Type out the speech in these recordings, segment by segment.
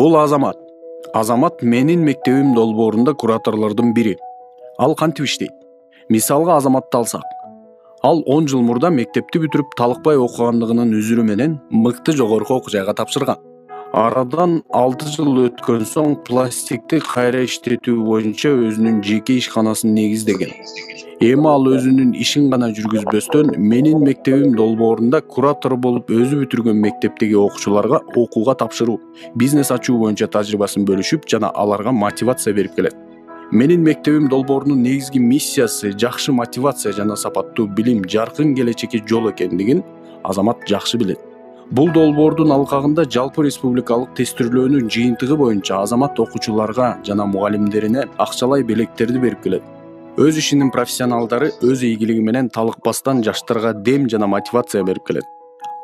Бул Азамат. Азамат менин мектебим долбоорунда кураторлордун бири. Ал кантип иштейт? Мисалга Азаматты алсак. Ал 10 жыл мурда мектепти бүтүрүп талыкпай окугандыгынын үзүрү менен мыкты жогорку окуу жайга тапшырган. Арадан 6 жыл өткөн соң пластикти кайра иштетүү боюнча өзүнүн жеке ишканасын негиздеген. Эми ал өзүнүн ишин гана жүргүзбөстөн менин мектебим долбоорунда куратор болуп өзү бүтүргөн мектептеги окуучуларга окууга тапшыруу, бизнес ачуу боюнча тажрыйбасын бөлүшүп жана аларга мотивация берип келет. Менин мектебим долбоорунун негизги миссиясы жакшы мотивация жана сапаттуу билим жаркын келечекке жол экендигин Азамат жакшы билет. Бул долбоордун алкагында жалпы республикалык тестирлөөнүн жыйынтыгы боюнча Азамат окуучуларга жана мугалимдерине акчалай белектерди берип келет. Өз ишинин профессионалдары өз ийгилиги менен талыкпастан жаштарга дем жана мотивация берип келет.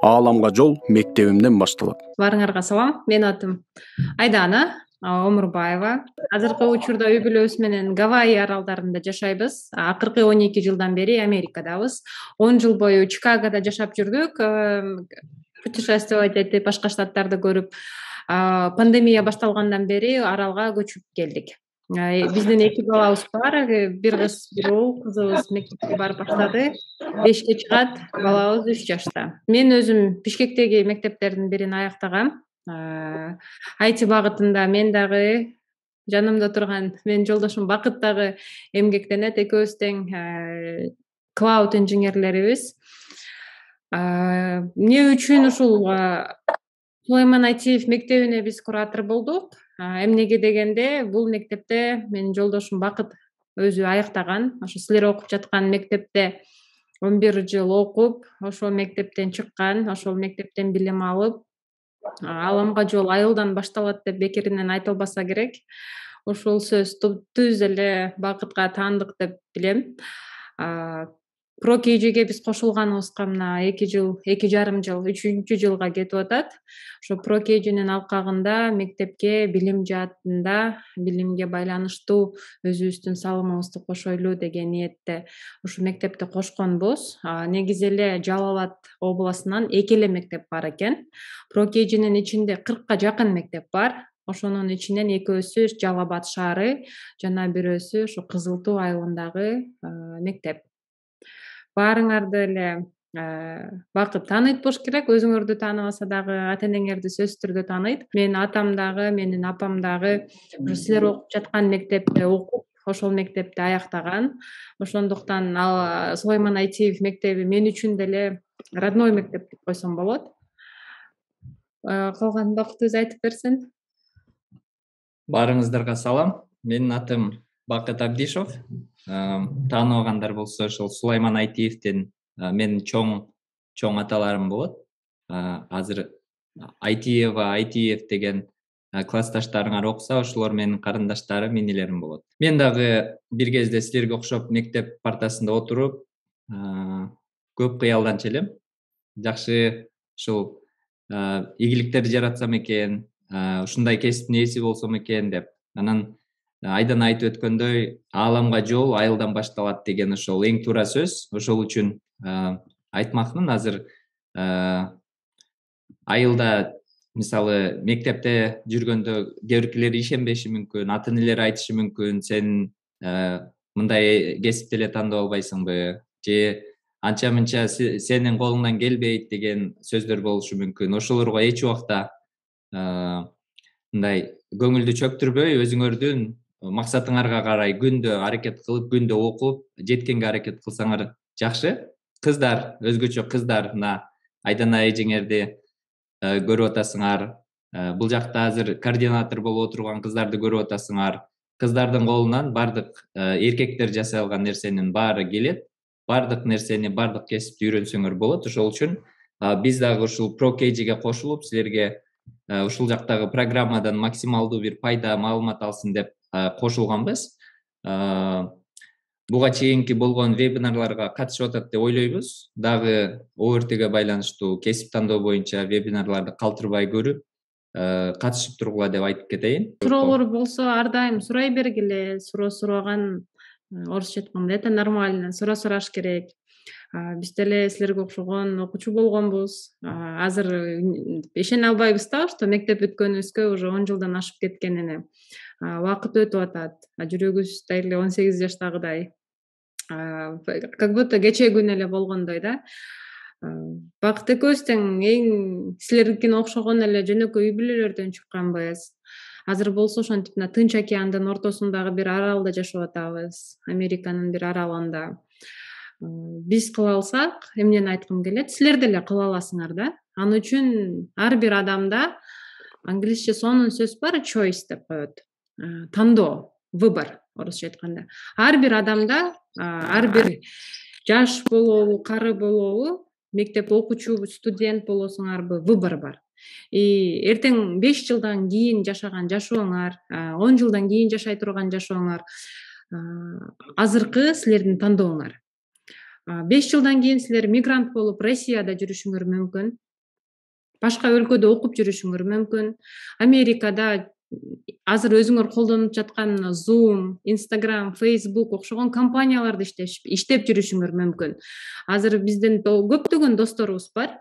Ааламга жол мектебимден башталат. Баарыңарга салам. Менин атым Айдана Омурбаева. Азыркы учурда үй бүлөбүз менен Гавайи аралдарында жашайбыз. Акыркы 12 жылдан бери Америкадабыз. 10 жыл бою Чикагода жашап жүрдүк. Путешествовать этип, башка штаттарды көрүп, пандемия башталгандан бери аралга көчүп келдик. Биздин 2 балабыз бар, бир кыз, бир уул. Кызыбыз мектепке барып баштады. 5-те чыгат, балабыз 3 жашта. Мен өзүм Бишкектеги мектептердин бирин аяктагам. IT багытында мен дагы, жанымда турган менин жолдошум Бакыт дагы эмгектенет. Экөөбүз тең cloud инженерлерибиз. Эмне үчүн ушул Сулайман Айтиев мектебине биз куратор болдук? Эмнеге дегенде, бул мектепте менин жолдошум Бакыт өзү аяктаган. Ошо силер окуп жаткан мектепте 11 жыл окуп, ошол мектептен чыккан, ошол мектептен билим алып, ааламга жол айылдан башталат деп бекеринен айтылбаса керек. Ошол сөз түз эле Бакытка таандык деп билем. ProKG'ге биз кошулганыбызга мына 2,5 жыл, 3-чү жылга кетип атат. Ошо ProKG'нин алкагында мектепке билим жаатында, билимге байланыштуу өзүбүздүн салымыбызды кошойлу деген ниетте ушу мектепти кошконбуз. Негизи эле Жалал Абад областынан 2 эле мектеп бар экен. ProKG'нин ичинде 40ка жакын мектеп бар. Ошонун ичинен экөөсү Жалал Абад шаары жана бирөөсү ушу Кызыл Туу айылындагы мектеп. Баарыңарды эле Бакыт тааныйт болуш керек. Өзүңөрдү тааныбаса дагы ата-энеңерди сөзсүз түрдө тааныйт. Менин атам дагы, менин апам дагы ушу силер окуп жаткан мектепте окуп, ошол мектепти аяктаган. Ошондуктан Сулайман Айтиев мектеби мен үчүн деле родной мектеп деп койсом болот. Калган Бакыт өзү айтып берсин. Баарыңыздарга салам. Менин атым Бакыт Абдишов. Тааныбагандар болсо, ошол Сулайман Айтиевдин менин чоң аталарым болот. Азыр Айтиев деген классташтарыңар окуса, ошолор менин карындаштарым, инилерим болот. Мен дагы бир кезде силерге окшоп мектеп партасында отуруп, көп кыялданчу элем. Жакшы ушул ийгиликтерди жаратсам экен, ушундай кесиптин ээси болсом экен деп. Анан Айдан айтып өткөндөй, ааламга жол айылдан башталат деген ошол эң туура сөз. Ошол үчүн айтмакмын. Азыр айылда мисалы мектепте жүргөндө кээ биркилер ишенбеши мүмкүн, ата-энелер айтышы мүмкүн, сен мындай кесипти эле тандап албайсыңбы, же анча-мынча сенин колуңдан келбейт деген сөздөр болушу мүмкүн. Ошолорго эч убакта мындай көңүлдү чөктүрбөй, өзүңөрдүн максатыңарга карай күндө аракет кылып, күндө окуп, жеткенге аракет кылсаңар жакшы. Кыздар, өзгөчө кыздар, мына Айдана эжеңерди көрүп атасыңар. Бул жакта азыр координатор болуп отурган кыздарды көрүп атасыңар. Кыздардын колунан бардык эркектер жасай алган нерсенин баары келет. Бардык нерсени, бардык кесипти үйрөнсөңөр болот. Ошол үчүн биз дагы ушул ProKG'ге кошулуп, силерге ушул жактагы программадан максималдуу бир пайда, маалымат алсын деп кошулганбыз. Буга чейинки болгон вебинарларга катышып атат деп ойлойбуз. Дагы ОРТге байланыштуу кесип тандоо боюнча вебинарларды калтырбай көрүп, катышып тургула деп айтып кетейин. Суроолор болсо ар дайым сурай бергиле. Суроо сураган орусча айтканда это нормально. Сураш керек. Биз деле силерге окшогон окуучу болгонбуз. Азыр ишене албайбыз да, что мектеп бүткөнүбүзгө уже 10 жылдан ашып кеткенине. Убакыт өтүп атат. Жүрөгүбүз дайыма 18 жаштагыдай. Как будто кечээ күн эле болгондой да. Бакыт экөөбүз тең эң силердикине окшогон эле жөнөкөй үй бүлөлөрдөн чыкканбыз. Азыр болсо ошентип мына Тынч океандын ортосундагы бир аралда жашап атабыз. Американын бир аралында. Биз кыла алсак, эмнени айткым келет? Силер деле кыла аласыңар да. Ал үчүн ар бир адамда англисче сонун сөз бар, choice деп коет. Тандоо, выбор, орусча айтканда. Ар бир адамда, ар бир жаш болобу, кары болобу, мектеп окуучу, студент болосуңарбы, выбор бар. Эртең 5 жылдан кийин жашаган жашооңар, 10 жылдан кийин жашай турган жашооңар азыркы силердин тандооңар. 5 жылдан кийин силер мигрант болуп Россияда жүрүшүңөр мүмкүн. Башка өлкөдө окуп жүрүшүңөр мүмкүн. Америкада азыр өзүңөр колдонуп жаткан Zoom, Instagram, Facebook окшогон компанияларда иштеп жүрүшүңөр мүмкүн. Азыр биздин көптөгөн досторубуз бар.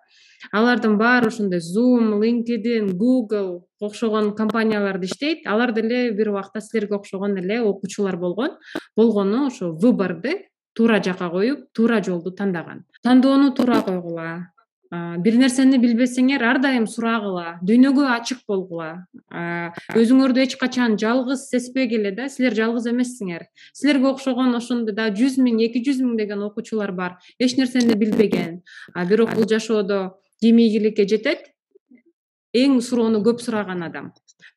Алардын баары ошондой Zoom, LinkedIn, Google окшогон компанияларда иштейт. Алар деле бир убакта силерге окшогон эле окуучулар болгону ошо выборду туура жака коюп, туура жолду тандаган. Тандоону туура койгула. Бир нерсени билбесеңер ар дайым сурагыла, дүйнөгө ачык болгула. Өзүңөрдү эч качан жалгыз сезбегиле да, силер жалгыз эмессиңер. Силерге окшогон ошондой да 100 000, 200 000 деген окуучулар бар. Эч нерсени билбеген. Бирок бул жашоодо ким ийгиликке жетет? Эң суроону көп сураган адам.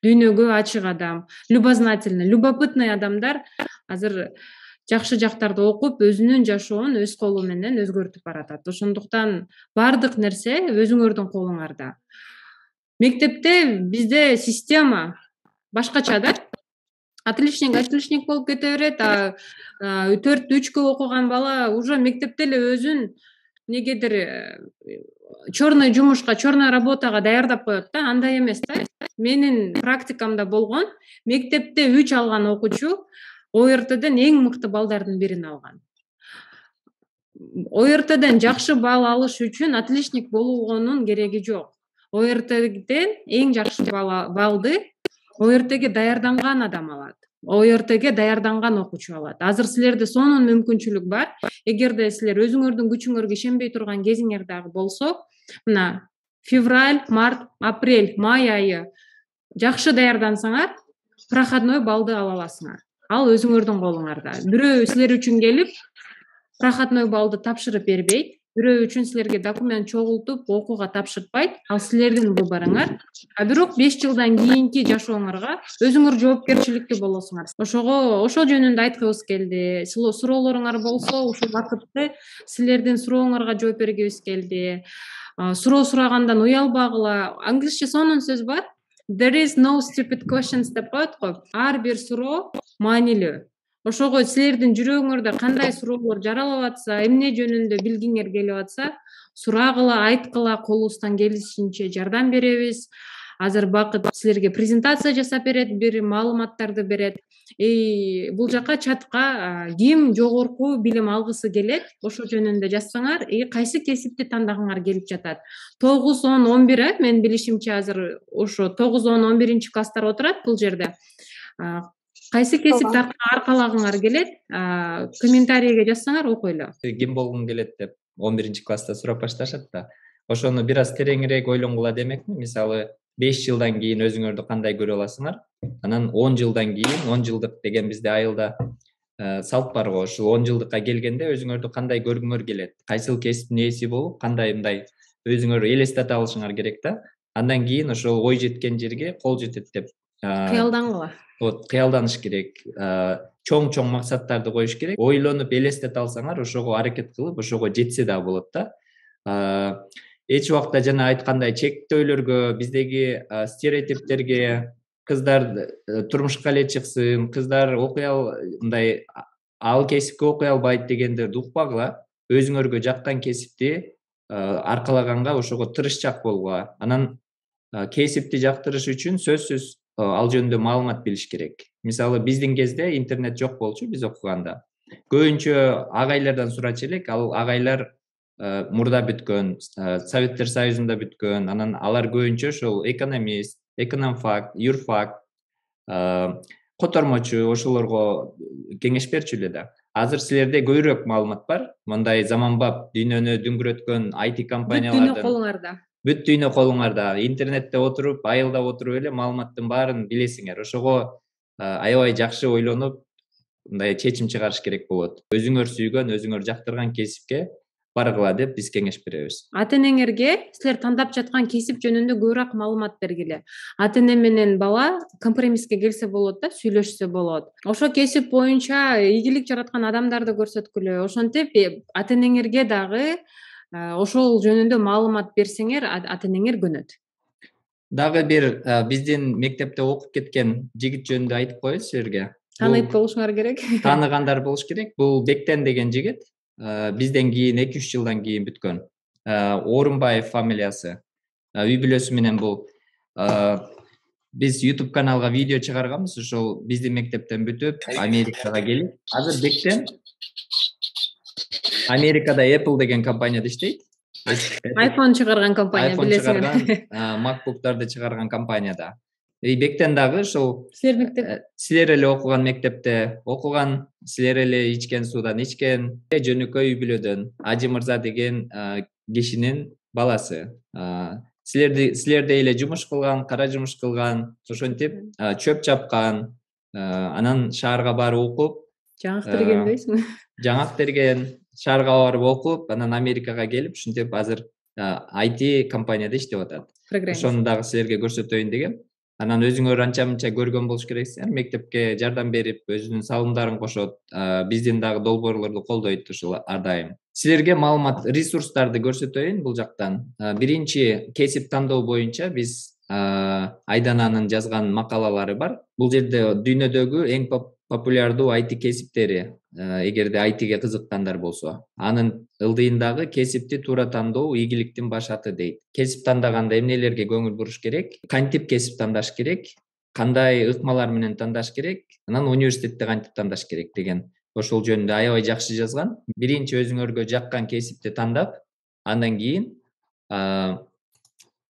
Дүйнөгө ачык адам, любознательный, любопытный адамдар азыр жакшы жактарды окуп, өзүнүн жашоон өз колу менен өзгөртүп баратат. Ошондуктан бардык нерсе өзүңөрдүн колуңарда. Мектепте бизде система башкача да. Отличник болуп кете берет, 4-3 окуган бала уже мектепте эле өзүн негедир черный жумушка, черная работага даярдап коет да, андай эмес да. Менин практикамда болгон, мектепте 3 алган окуучу ОРТден эң мыкты балдардын бирин алган. ОРТден жакшы балл алыш үчүн отличник болгонун кереги жок. ОРТден эң жакшы баллды ОРТге даярданган адам алат. ОРТге даярданган окуучу алат. Азыр силерде сонун мүмкүнчүлүк бар. Эгерде силер өзүңөрдүн күчүңөргө ишенбей турган кезиңер дагы болсо, мына февраль, март, апрель, май айы жакшы даярдансаңар, проходной баллды ала аласыңар. Ал өзүңөрдүн колуңарда. Бирөө силер үчүн келип, проходной баллды тапшырып бербейт. Бирөө үчүн силерге документ чогултуп, окууга тапшыртпайт. Ал силердин выборуңар. Бирок 5 жылдан кийинки жашооңорго өзүңөр жоопкерчиликтүү болосуңар. Ошол жөнүндө айткыбыз келди. Суроолоруңар болсо, ушул вакытты силердин сурооңорго жооп бергибиз келди. Суроо сурагандан уялбагыла. Англисче сонун сөз бар. There is no stupid questions деп коет го. Ар бир суроо маанилүү. Ошого силердин жүрөгүңөрдө кандай суроолор жаралып атса, эмне жөнүндө билгиңер келип атса, сурагыла, айткыла, колубуздан келишинче жардам беребиз. Азыр Бакыт силерге презентация жасап берет, бир маалыматтарды берет. Бул жака чатка ким жогорку билим алгысы келет, ошол жөнүндө жазсаңар, кайсы кесипти тандагыңар келип жатат. 9, 10, 11 мен билишимче азыр ошо 9, 10, 11 класстар отурат бул жерде. Кайсы кесипти аркалагыңар келет, комментарийге жазсаңар окуйлу. Ким болгуң келет деп 11 класста сурап башташат да. Ошону бир аз тереңирээк ойлонгула демекми? Мисалы 5 жылдан кийин өзүңөрдү кандай көрө аласыңар? Анан 10 жылдан кийин, 10 жылдык деген бизде айылда салт бар го. Ушул 10 жылдыкка келгенде өзүңөрдү кандай көргүңөр келет? Кайсыл кесиптин ээси болуп, кандай мындай өзүңөр элестете алышыңар керек да. Андан кийин ошол ой жеткен жерге кол жетет деп кыялдангыла. Кыялданыш керек. Чоң максаттарды коюш керек. Ойлонуп элестете алсаңар, ошого аракет кылып, ошого жетсе да болот да. Эч убакта жана айткандай чектөөлөргө, биздеги стереотиптерге, кыздар турмушка эле чыксын, кыздар окуй мындай ал кесипке окуй албайт дегендерди укпагыла. Өзүңөргө жаккан кесипти аркалаганга ошого тырышчак болгула. Анан кесипти жактырыш үчүн сөзсүз ал жөнүндө маалымат билиш керек. Мисалы биздин кезде интернет жок болчу биз окуганда. Көбүнчө агайлардан сурачу элек, ал агайлар мурда бүткөн, Советтер Союзунда бүткөн, анан алар көбүнчө ошол экономист, экономфак, юрфак, котормочу ошолорго кеңеш берчү эле да. Азыр силерде көбүрөөк маалымат бар. Мындай заманбап дүйнөнү дүңгүрөткөн IT Бүт дүйнө компаниялардын колуңарда. бүт дүйнө колуңарда. Интернетте отуруп, айылда отуруп эле маалыматтын баарын билесиңер. Ошого аябай жакшы ойлонуп, мындай чечим чыгарыш керек болот. Өзүңөр сүйгөн, өзүңөр жактырган кесипке баргыла деп биз кеңеш беребиз. Ата энеңерге силер тандап жаткан кесип жөнүндө көбүрөөк маалымат бергиле. Ата эне менен бала компромисске келсе болот да, сүйлөшсө болот. Ошо кесип боюнча ийгилик жараткан адамдарды көрсөткүлө. Ошентип ата энеңерге дагы ошол жөнүндө маалымат берсеңер, ата энеңер көнөт. Дагы бир биздин мектепте окуп кеткен жигит жөнүндө айтып коеюн силерге. Таанып болушуңар керек. Тааныгандар болуш керек. Бул Бектен деген жигит бизден кийин 2-3 жылдан кийин бүткөн. Орунбаев фамилиясы. Үй бүлөсү менен бул биз YouTube каналга видео чыгарганбыз, ошол биздин мектептен бүтүп Америкага келип. Азыр Бектен Америкада Apple деген компанияда иштейт. iPhone чыгарган компания iPhone чыгарган, билесиңер. MacBook'тарды чыгарган компанияда. Бектен дагы ошол Силер мектеп силер эле окуган мектепте окуган, силер эле ичкен суудан ичкен, жөнөкөй үй бүлөдөн Ажы Мырза деген кишинин баласы. Силердей эле жумуш кылган, кара жумуш кылган, ошентип чөп чапкан, анан шаарга барып окуп, жаңак терген дейсиңби? жаңак терген, шаарга барып окуп, анан Америкага келип, ушинтип азыр IT компанияда иштеп атат. Ошону дагы силерге көрсөтөйүн дегем. Анан өзүңөр анча мынча көргөн болуш керексиңер, мектепке жардам берип, өзүнүн салымдарын кошот, биздин дагы долбоорлорду колдойт ушул ар дайым. Силерге маалымат, ресурстарды көрсөтөйүн бул жактан. Биринчи кесип тандоо боюнча биз Айдананын жазган макалалары бар. Бул жерде дүйнөдөгү эң популярдуу IT кесиптери, эгерде IT-ге кызыккандар болсо. Анын ылдыйындагы кесипти туура тандоо ийгиликтин баш аты дейт. Кесип тандаганда эмнелерге көңүл буруш керек? Кантип кесип тандаш керек? Кандай ыкмалар менен тандаш керек? Анан университетти кантип тандаш керек деген ошол жөнүндө аябай жакшы жазган. Биринчи өзүңөргө жаккан кесипти тандап, андан кийин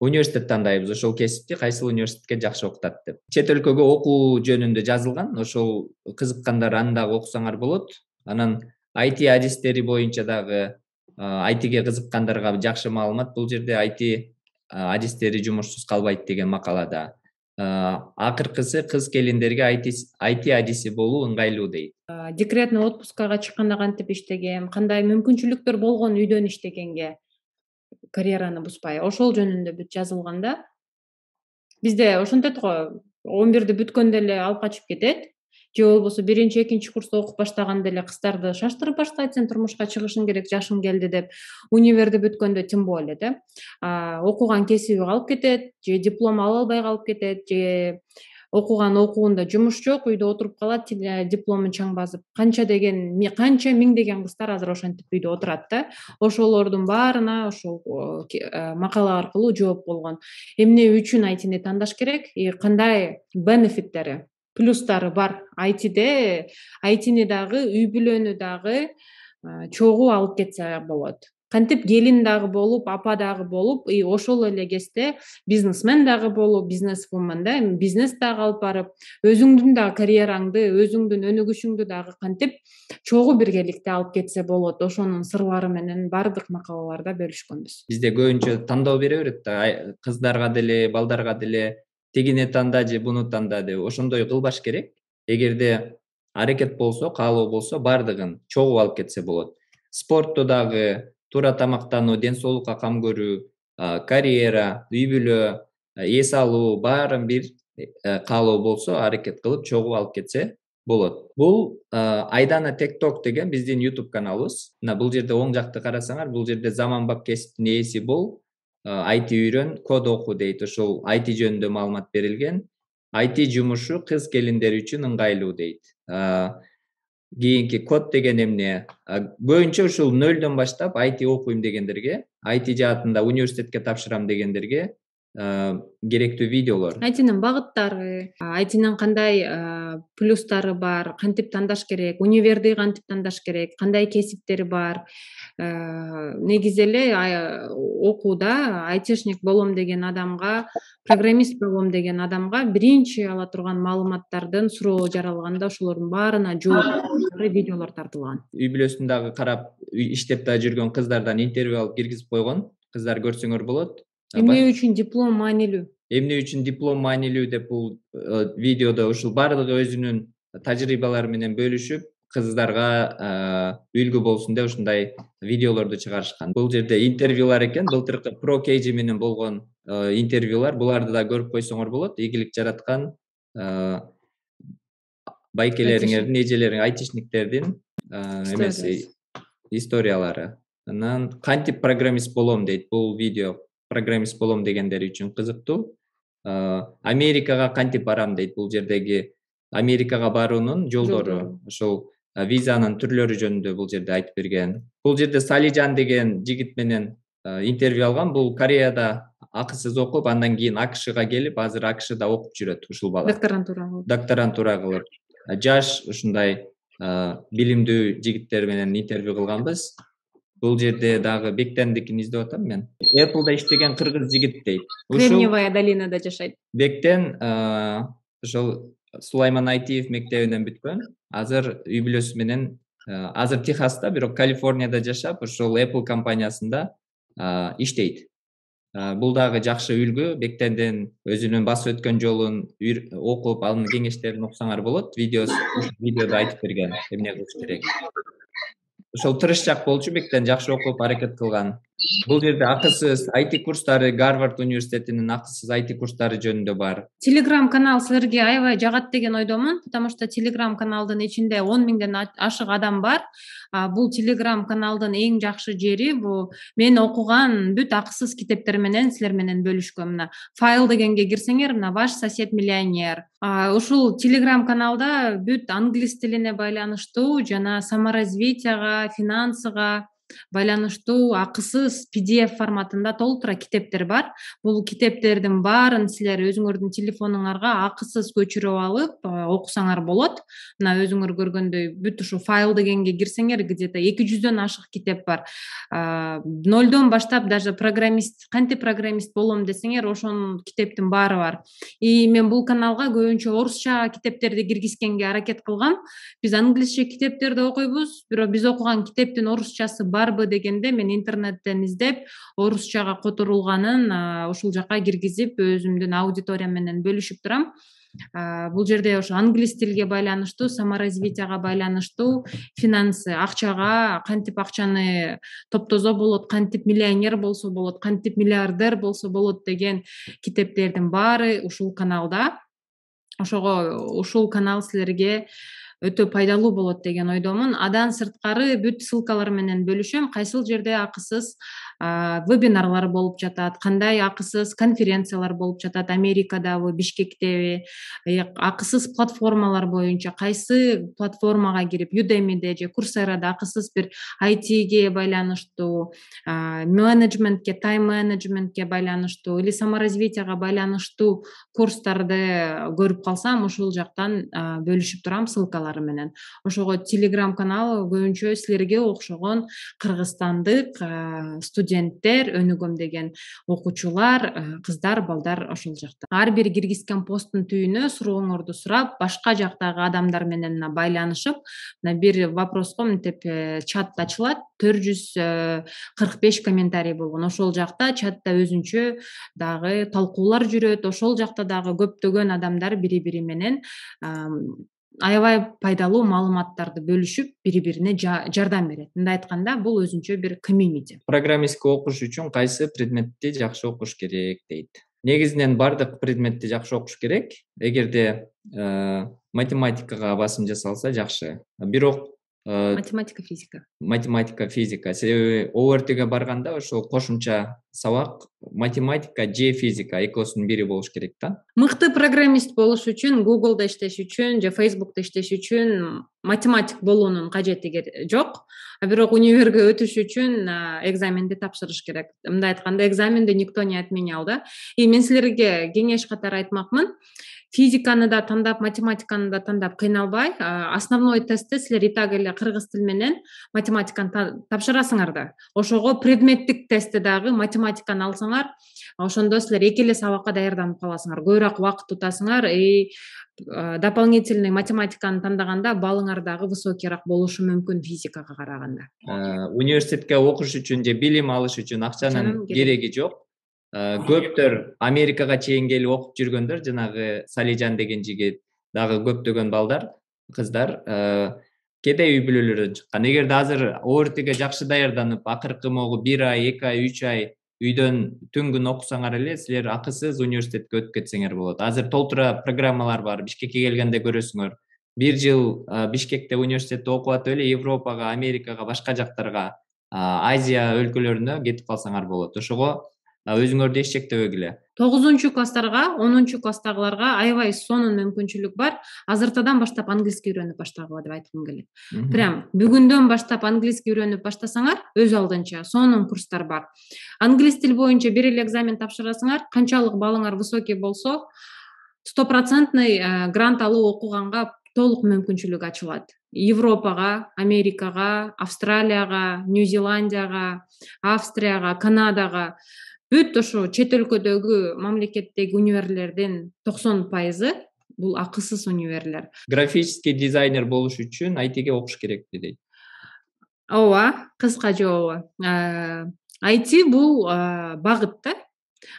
университет тандайбыз. Ошол кесипти кайсыл университетке жакшы окутат деп. Чет өлкөгө окуу жөнүндө жазылган. Ошол кызыккандар аны дагы окусаңар болот. Анан IT адистери боюнча дагы IT-ге кызыккандарга жакшы маалымат. Бул жерде IT адистери жумушсуз калбайт деген макалада. Акыркысы кыз келиндерге IT адиси болуу ыңгайлуу дейт. Декретный отпускага чыкканда кантип иштеген, кандай мүмкүнчүлүктөр болгон үйдөн иштегенге, карьераны бузбай, ошол жөнүндө бүт жазылганда. Бизде ошентет го, 11-ди бүткөндө эле алып качып кетет. Же болбосо 1-2 курста окуп баштаганда эле кыздарды шаштырып баштайт, сен турмушка чыгышың керек, жашың келди деп. Универди бүткөндө тем более да. Окуган кесиби калып кетет, же диплом ала албай калып кетет, же окуган окуунда жумуш жок, үйдө отуруп калат, дипломун чаң басып. Канча миңдеген кыздар азыр ошентип үйдө отурат да. Ошолордун баарына ошол макала аркылуу жооп болгон. Эмне үчүн IT-ни тандаш керек, кандай бенефиттери, плюстары бар IT-де, IT-ни дагы, үй бүлөнү дагы чогуу алып кетсе болот. Кантип келин дагы болуп, апа дагы болуп, ошол эле кезде бизнесмен дагы болуп, бизнесвумен да, бизнес дагы алып барып, өзүңдүн дагы карьераңды, өзүңдүн өнүгүшүңдү дагы кантип чогуу биргеликте алып кетсе болот. Ошонун сырлары менен бардык макалаларда бөлүшкөнбүз. Бизде көбүнчө тандоо бере берет да, кыздарга деле, балдарга деле тигини танда же буну танда деп. Ошондой кылбаш керек. Эгерде аракет болсо, каалоо болсо, бардыгын чогуу алып кетсе болот. Спортто дагы, туура тамактануу, ден соолукка кам көрүү, карьера, үй бүлө, эс алуу баарын бир каалоо болсо, аракет кылып чогуу алып кетсе болот. Бул Айдана TikTok деген биздин YouTube каналыбыз. Бул жерде оң жакты карасаңар, бул жерде заманбап кесиптин ээси бол, IT үйрөн, код оку дейт. Ошол IT жөнүндө маалымат берилген. IT жумушу кыз келиндер үчүн ыңгайлуу дейт. Кийинки код деген эмне? Көбүнчө ушул 0дөн баштап IT окуйм дегендерге, IT жаатында университетке тапшырам дегендерге керектүү видеолор. айтинин багыттары, айтинин кандай плюстары бар, кантип тандаш керек, универди кантип тандаш керек, кандай кесиптери бар. Негизи эле окууда айтишник болом деген адамга, программист болом деген адамга биринчи ала турган маалыматтардын суроо жаралганда ошолордун баарына жооп видеолор тартылган. Үй бүлөсүн карап иштеп да жүргөн кыздардан интервью алып киргизип койгон. Кыздар көрсөңөр болот. Эмне үчүн диплом маанилүү? Эмне үчүн диплом маанилүү деп бул видеодо ушул баардыгы өзүнүн тажрыйбалары менен бөлүшүп, кыздарга үлгү болсун деп ушундай видеолорду чыгарышкан. Бул жерде интервьюлар экен, былтыркы Pro KG менен болгон интервьюлар. Буларды да көрүп койсоңор болот. Ийгилик жараткан байкелериңердин, эжелериң, айтишниктердин эмеси историялары. Анан кантип программист болом дейт бул видео. Программист болом дегендер үчүн кызыктуу. Америкага кантип барам дейт. Бул жердеги Америкага баруунун жолдору, ошол визанын түрлөрү жөнүндө бул жерде айтып берген. Бул жерде Салижан деген жигит менен интервью алган. Бул Кореяда акысыз окуп, андан кийин АКШга келип, азыр АКШда окуп жүрөт ушул бала. Докторантура кылып. Жаш ушундай билимдүү жигиттер менен интервью кылганбыз. Бул жерде дагы Бектендикин издеп атам мен. Apple'да иштеген кыргыз жигит дейт. Кремниевая долинада жашайт. Бектен ошол Сулайман Айтиев мектебинен бүткөн. Азыр үй бүлөсү менен азыр Техаста, бирок Калифорнияда жашап, ошол Apple компаниясында иштейт. Бул дагы жакшы үлгү. Бектенден өзүнүн басып өткөн жолун окуп, анын кеңештерин уксаңар болот. Видеодо айтып берген эмне кылыш керек. Ошол тырышчак болчу, Бектен жакшы окуп, аракет кылган. Бул жерде акысыз IT курстары, Гарвард университетинин акысыз IT курстары жөнүндө бар. Telegram канал силерге аябай жагат деген ойдомун, потому что Telegram каналдын ичинде 10 миңден ашык адам бар. Бул Telegram каналдын эң жакшы жери бул мен окуган бүт акысыз китептер менен силер менен бөлүшкөм. Мына файл дегенге кирсеңер, мына ваш сосед миллионер. Ушул Telegram каналда бүт англис тилине байланыштуу жана саморазвитияга, финансыга байланыштуу акысыз PDF форматында толтура китептер бар. Бул китептердин баарын силер өзүңөрдүн телефонуңарга акысыз көчүрүп алып окусаңар болот. Мына өзүңөр көргөндөй бүт ушу файл дегенге кирсеңер, где-то 200дөн ашык китеп бар. 0дон баштап даже кантип программист болом десеңер, ошонун китептин баары бар. И мен бул каналга көбүнчө орусча китептерди киргизгенге аракет кылгам. Биз англисче китептерди окуйбуз, бирок биз окуган китептин орусчасы барбы дегенде мен интернеттен издеп, орусчага которулганын ушул жака киргизип, өзүмдүн аудиториям менен бөлүшүп турам. Бул жерде ошо англис тилге байланыштуу, саморазвитияга байланыштуу, финансы, акчага, кантип акчаны топтосо болот, кантип миллионер болсо болот, кантип миллиардер болсо болот деген китептердин баары ушул каналда. Ошого ушул канал силерге өтө пайдалуу болот деген ойдомун. Адан сырткары бүт ссылкалар менен бөлүшөм. Кайсыл жерде акысыз вебинарлар болуп жатат, кандай акысыз конференциялар болуп жатат Америкадабы, Бишкектеби, акысыз платформалар боюнча кайсы платформага кирип, Udemy'де же Coursera'да акысыз бир IT'ге байланыштуу, менеджментке, тайм-менеджментке байланыштуу или саморазвитияга байланыштуу курстарды көрүп калсам, ушул жактан бөлүшүп турам ссылкалар менен. Ошого Telegram канал көбүнчө силерге окшогон кыргызстандык студенттер, өнүгөм деген окуучулар, кыздар, балдар ошол жакта. Ар бир киргизген посттун түбүнө сурооңорду сурап, башка жактагы адамдар менен байланышып, бир вопроско мынтип чат ачылат, 445 комментарий болгон. Ошол жакта чатта өзүнчө дагы талкуулар жүрөт. Ошол жакта дагы көптөгөн адамдар бири-бири менен аябай пайдалуу маалыматтарды бөлүшүп, бири-бирине жардам берет. Мындай айтканда, бул өзүнчө бир комьюнити. Программистке окуш үчүн кайсы предметти жакшы окуш керек дейт. Негизинен бардык предметти жакшы окуш керек. Эгерде математикага басым жасалса жакшы. Бирок Математика, физика. математика, физика. Себеби ОРТге барганда ошол кошумча сабак математика же физика экөөсүнүн бири болуш керек да. Мыкты программист болуш үчүн, Google'да иштеш үчүн же Facebook'та иштеш үчүн математик болуунун кажети жок. Бирок универге өтүш үчүн экзаменди тапшырыш керек. Мындай айтканда, экзаменди никто не отменял, да. И мен силерге кеңеш катары айтмакмын. Физиканы да тандап, математиканы да тандап кыйналбай, основной тестти силер и так эле кыргыз тили менен математиканы тапшырасыңар да. Ошого предметтик тестти дагы математиканы алсаңар, ошондо силер эки эле сабакка даярданып каласыңар. Көбүрөөк убакыт тутасыңар и дополнительный математиканы тандаганда балыңар дагы высокийраак болушу мүмкүн физикага караганда. Университетке окуш үчүн же билим алыш үчүн акчанын кереги жок. Көптөр Америкага чейин келип окуп жүргөндөр, жанагы Салижан деген жигит, дагы көптөгөн балдар, кыздар кедей үй бүлөлөрдөн чыккан. Эгерде азыр ОРТге жакшы даярданып, акыркы могу 1 ай, 2 ай, 3 ай үйдөн түн күн окусаңар эле, силер акысыз университетке өтүп кетсеңер болот. Азыр толтура программалар бар, Бишкекке келгенде көрөсүңөр. 1 жыл Бишкекте университетте окуп атып эле Европага, Америкага, башка жактарга, Азия өлкөлөрүнө кетип калсаңар болот. Ошого өзүңөрдү эчектебегиле. 9-класстарга, 10-класстагыларга аябай сонун мүмкүнчүлүк бар. Азыртадан баштап англиски үйрөнүп баштагыла деп айткым келет. Прям бүгүндөн баштап англиски үйрөнүп баштасаңар, өз алдынча сонун курстар бар. Англис тил боюнча бир эле экзамен тапшырасыңар, канчалык балыңар высокий болсо, 100% грант алып окуганга толук мүмкүнчүлүк ачылат. Европага, Америкага, Австралияга, Нью-Зеландияга, Австрияга, Канадага, бүт ошо чет өлкөдөгү мамлекеттеги универлердин 90% бул акысыз универлер. Графический дизайнер болуш үчүн айтиге окуш керек дейт. Ооба, кыска жообу. IT бул багыт да.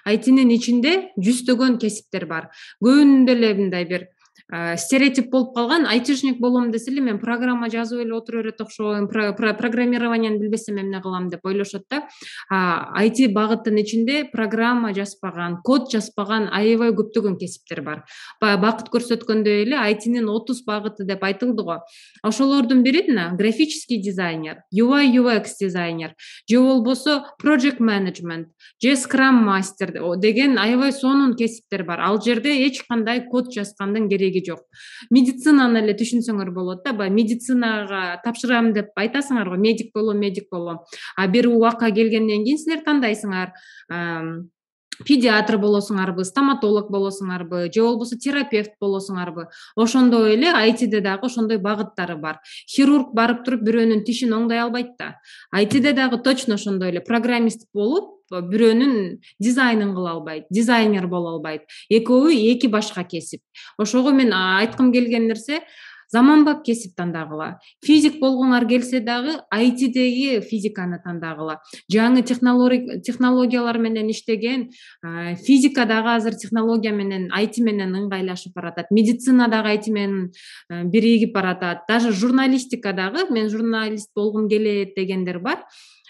IT-нин ичинде жүздөгөн кесиптер бар. Көбүнүн деле мындай бир стереотип болуп калган. Айтишник болом десе эле мен программа жазып эле отура берет окшойм, программированияны билбесем эмне кылам деп ойлошот да. IT багыттын ичинде программа жазбаган, код жазбаган аябай көптөгөн кесиптер бар. Бакыт көрсөткөндөй эле IT-нин 30 багыты деп айтылды го. Ошолордун бири графический дизайнер, UI UX дизайнер, же болбосо project management, же scrum master деген аябай сонун кесиптер бар. Ал жерде эч кандай код жазгандын кереги жок. Медицинаны эле түшүнсөңөр болот да. Медицинага тапшырам деп айтасыңар го, медик болом. Бир убакка келгенден кийин силер тандайсыңар. Педиатр болосуңарбы, стоматолог болосуңарбы, же болбосо терапевт болосуңарбы. Ошондой эле IT-де дагы ошондой багыттары бар. Хирург барып туруп бирөөнүн тишин оңдой албайт да. IT-де дагы точно ошондой эле программист болуп, бирөөнүн дизайнын кыла албайт, дизайнер боло албайт. Экөөбү эки башка кесип. Ошого мен айткым келген нерсе, заманбап кесип тандагыла. Физик болгоңар келсе дагы IT-деги физиканы тандагыла. Жаңы технологиялар менен иштеген, физика дагы азыр технология менен IT менен ыңгайлашып баратат. Медицина дагы IT менен биригип баратат. Даже журналистика дагы, мен журналист болгум келет дегендер бар.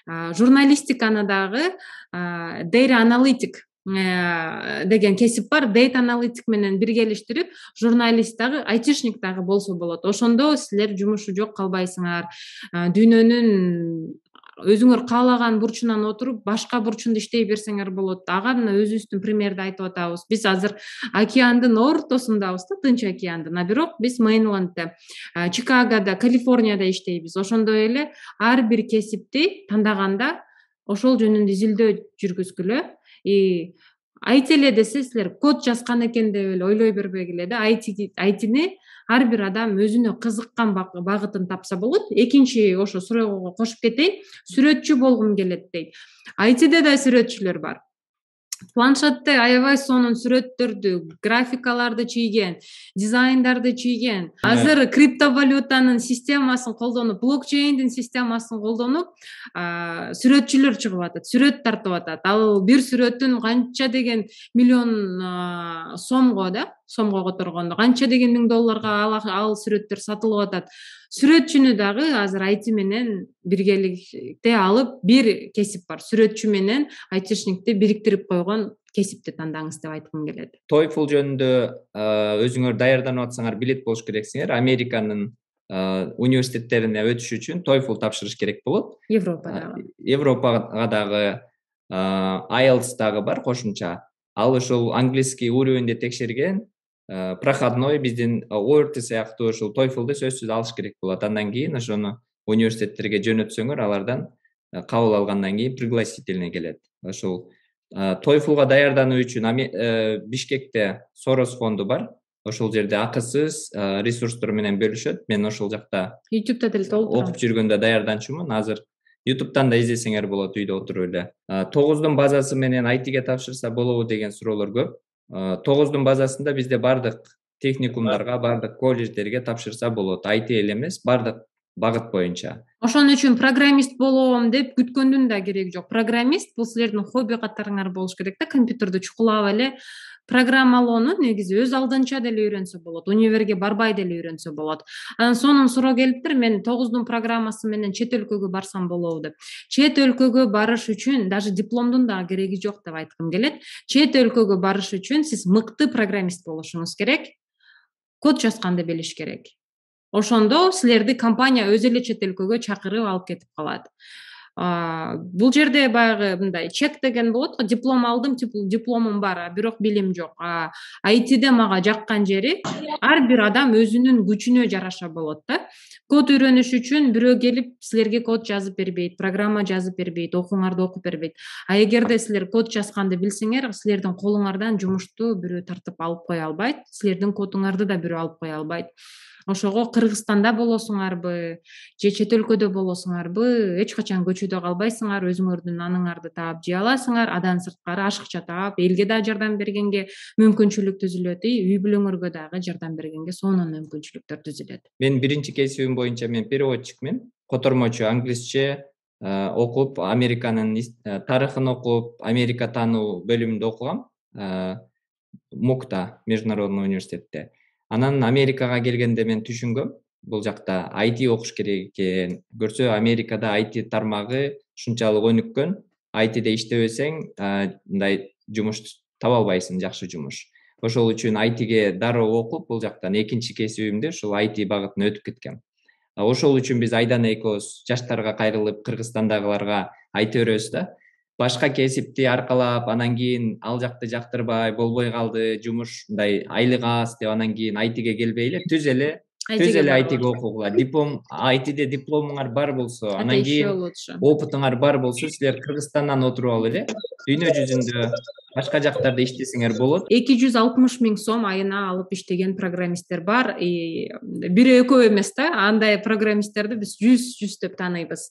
Журналистиканы дагы data analytic деген кесип бар. Data analytic менен биргелештирип, журналист дагы, айтишник дагы болсо болот. Ошондо силер жумушу жок калбайсыңар. Дүйнөнүн өзүңөр каалаган бурчунан отуруп, башка бурчунда иштей берсеңер болот. Ага өзүбүздүн примерди айтып атабыз. Биз азыр океандын ортосундабыз да, Тынч океандын. Бирок биз Мейнлендте, Чикагода, Калифорнияда иштейбиз. Ошондой эле ар бир кесипти тандаганда ошол жөнүндө изилдөө жүргүзгүлө. IT эле десе силер код жазган экен деп эле ойлой бербегиле да. IT-ни ар бир адам өзүнө кызыккан багытын тапса болот. Экинчи ошо суроого кошуп кетейин. Сүрөтчү болгум келет дейт. IT-де да сүрөтчүлөр бар. Планшетте аябай сонун сүрөттөрдү, графикаларды чийген, дизайндарды чийген. Азыр криптовалютанын системасын колдонуп, блокчейндин системасын колдонуп, сүрөтчүлөр чыгып атат, сүрөт тартып атат. Ал бир сүрөтүн канча деген миллион сомго которгондо, канча деген миң долларга ал сүрөттөр сатылып атат. Сүрөтчүнү дагы азыр IT менен биргеликте алып бир кесип бар. Сүрөтчү менен айтишникти бириктирип койгон кесипти тандаңыз деп айткым келет. TOEFL жөнүндө өзүңөр даярданып атсаңар билет болуш керексиңер. Американын университеттерине өтүш үчүн TOEFL тапшырыш керек болот. Европадагы. Европага дагы IELTS дагы бар кошумча. Ал ошол английский уровеньде текшерген, проходной биздин OERT сыяктуу ошол TOEFL'ды сөзсүз алыш керек болот. Андан кийин ошону университеттерге жөнөтсөңөр, алардан кабыл алгандан кийин пригласительный келет. Ошол TOEFLга даярдануу үчүн Бишкекте Soros фонду бар. Ошол жерде акысыз ресурстор менен бөлүшөт. Мен ошол жакта YouTube'да деле толтурам. окуп жүргөндө даярданчумун. Азыр YouTube'дан да издесеңер болот, үйдө отуруп эле. 9дун базасы менен ITге тапшырса болобу деген суроолор көп. 9дун базасында бизде бардык техникумдарга, бардык колледждерге тапшырса болот. IT эле эмес, бардык багыт боюнча. Ошон үчүн программист болом деп күткөндүн да кереги жок. Программист бул силердин хобби катарыңар болуш керек да. Компьютерди чукулап эле программалоону негизи өз алдынча деле үйрөнсө болот. Универге барбай деле үйрөнсө болот. Анан сонун суроо келиптир. Мен 9дун программасы менен чет өлкөгө барсам болобу деп. Чет өлкөгө барыш үчүн даже дипломдун да кереги жок деп айткым келет. Чет өлкөгө барыш үчүн сиз мыкты программист болушуңуз керек. Код жазганды билиш керек. Ошондо силерди компания өзү эле чет өлкөгө чакырып алып кетип калат. Бул жерде баягы мындай чек деген болот го, диплом алдым, дипломум бар, бирок билим жок. ITде мага жаккан жери ар бир адам өзүнүн күчүнө жараша болот да. Код үйрөнүш үчүн бирөө келип силерге код жазып бербейт, программа жазып бербейт, окуңарды окуп бербейт. Эгерде силер код жазганды билсеңер, силердин колуңардан жумушту бирөө тартып алып кое албайт, силердин кодуңарды да бирөө алып кое албайт. Ошого Кыргызстанда болосуңарбы, же чет өлкөдө болосуңарбы, эч качан көчөдө калбайсыңар, өзүңөрдүн наныңарды таап жей аласыңар, адан сырткары ашыкча таап, элге да жардам бергенге мүмкүнчүлүк түзүлөт, үй бүлөңөргө дагы жардам бергенге сонун мүмкүнчүлүктөр түзүлөт. Мен биринчи кесибим боюнча мен переводчикмин, котормочу, англисче окуп, Американын тарыхын окуп, Америка таануу бөлүмүндө окугам, МУКта, Международный университетте. Анан Америкага келгенде мен түшүнгөм, бул жакта IT окуш керек экен. Көрсө Америкада IT тармагы ушунчалык өнүккөн. ITде иштебесең, мындай жумуш таба албайсың, жакшы жумуш. Ошол үчүн ITге дароо окуп, бул жактан экинчи кесибимде ушул IT багытына өтүп кеткем. Ошол үчүн биз Айдан экөөбүз жаштарга кайрылып, Кыргызстандагыларга айта беребиз да. Башка кесипти аркалап, анан кийин ал жакты жактырбай, болбой калды, жумуш мындай айлык аз деп анан кийин ITге келбей эле түз эле ITге окугула. ITде дипломуңар бар болсо, анан кийин опытыңар бар болсо, силер Кыргызстандан отуруп алып эле дүйнө жүзүндө башка жактарда иштесеңер болот. 260 000 сом айына алып иштеген программисттер бар. Бирөө экөө эмес да, андай программисттерди биз 100 деп тааныйбыз.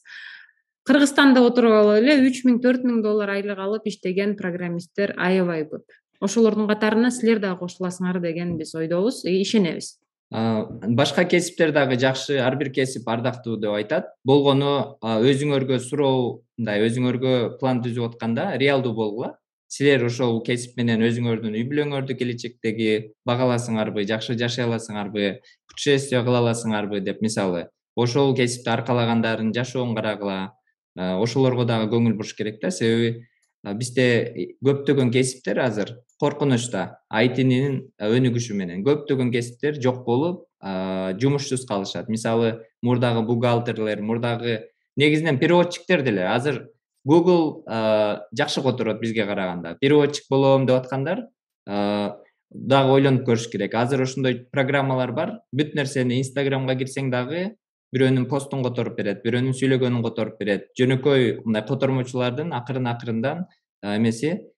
Кыргызстанда отуруп алып эле 3000–4000 доллар айлык алып иштеген программисттер аябай көп. Ошолордун катарына силер дагы кошуласыңар деген биз ойдобуз, ишенебиз. Башка кесиптер дагы жакшы, ар бир кесип ардактуу деп айтат. Болгону өзүңөргө суроо, мындай өзүңөргө план түзүп атканда реалдуу болгула. Силер ошол кесип менен өзүңөрдүн үй бүлөңөрдү келечектеги багаласыңарбы, жакшы жашай аласыңарбы, путешествие кыла аласыңарбы деп, мисалы, ошол кесипти аркалагандардын жашоон карагыла. Ошолорго дагы көңүл буруш керек да, себеби бизде көптөгөн кесиптер азыр коркунучта. ITнин өнүгүшү менен көптөгөн кесиптер жок болуп, жумушсуз калышат. Мисалы, мурдагы бухгалтерлер, мурдагы негизинен переводчиктер деле азыр Google жакшы которот бизге караганда. Переводчик болом деп аткандар дагы ойлонуп көрүш керек. Азыр ошондой программалар бар. Бүт нерсени Instagramга кирсең дагы бирөөнүн постун которуп берет, бирөөнүн сүйлөгөнүн которуп берет. Жөнөкөй мындай котормочулардын акырын-акырындан эмеси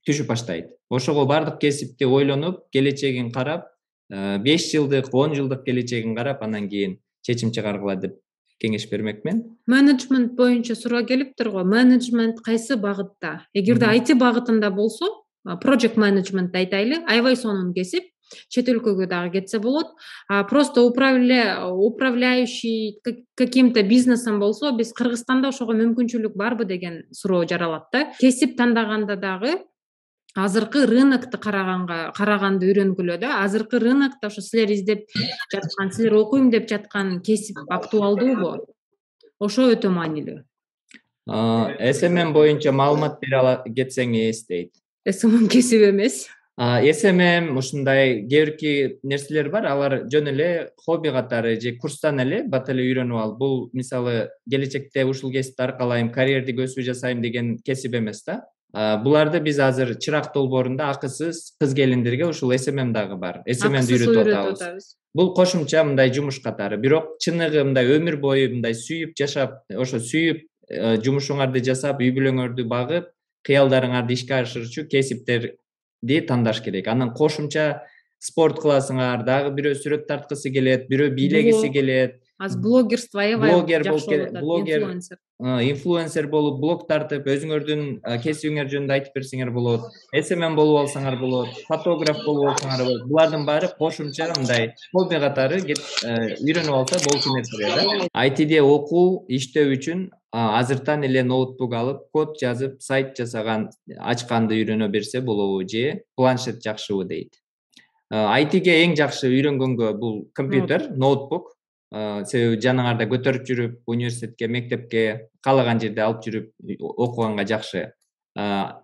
түшүп баштайт. Ошого бардык кесипти ойлонуп, келечегин карап, 5 жылдык, 10 жылдык келечегин карап, анан кийин чечим чыгаргыла деп кеңеш бермекмин. Менеджмент боюнча суроо келиптир го. Менеджмент кайсы багытта? Эгерде IT багытында болсо, project management айтайлы, аябай сонун кесип. Чет өлкөгө дагы кетсе болот. Просто управляющий каким-то бизнесом болсо, биз Кыргызстанда ошого мүмкүнчүлүк барбы деген суроо жаралат да. Кесип тандаганда дагы азыркы рынокты караганды үйрөнгүлө да. Азыркы рынокто ошо силер издеп жаткан, силер окуйм деп жаткан кесип актуалдуубу? Ошо өтө маанилүү. SMM боюнча маалымат бере кетсеңиз дейт. SMM кесип эмес. SMM ушундай кээ нерселер бар, алар жөн эле хобби катары же курстан эле бат эле үйрөнүп алып, бул мисалы келечекте ушул кесипти аркалайм, карьердик өсүү жасайм деген кесип эмес да. Буларды биз азыр чырак долбоорунда акысыз кыз келиндерге ушул SMM дагы бар. SMMди үйрөтүп атабыз. Бул кошумча мындай жумуш катары, бирок чыныгы мындай өмүр бою мындай сүйүп жашап, ошо сүйүп жумушуңарды жасап, үй бүлөңөрдү багып, кыялдарыңарды ишке ашырчу кесиптерди тандаш керек. Анан кошумча спорт кыласыңар, дагы бирөө сүрөт тарткысы келет, бирөө бийлегиси келет. Азыр блогерство аябай Блогер жакшы болуп болуп атат, блогер, инфлюенсер. инфлюенсер болуп, блог тартып, өзүңөрдүн кесибиңер жөнүндө айтып берсеңер болот. SMM болуп алсаңар болот, фотограф болуп алсаңар болот. Булардын баары кошумча мындай хобби катары үйрөнүп алса болчу нерселер да. ITде окуу, иштөө үчүн азыртан эле ноутбук алып, код жазып, сайт жасаган, ачканды үйрөнө берсе болобу же планшет жакшыбы дейт. ITге эң жакшы үйрөнгөнгө бул компьютер, ноутбук. Себеби жаныңарда көтөрүп жүрүп, университетке, мектепке, каалаган жерде алып жүрүп окуганга жакшы.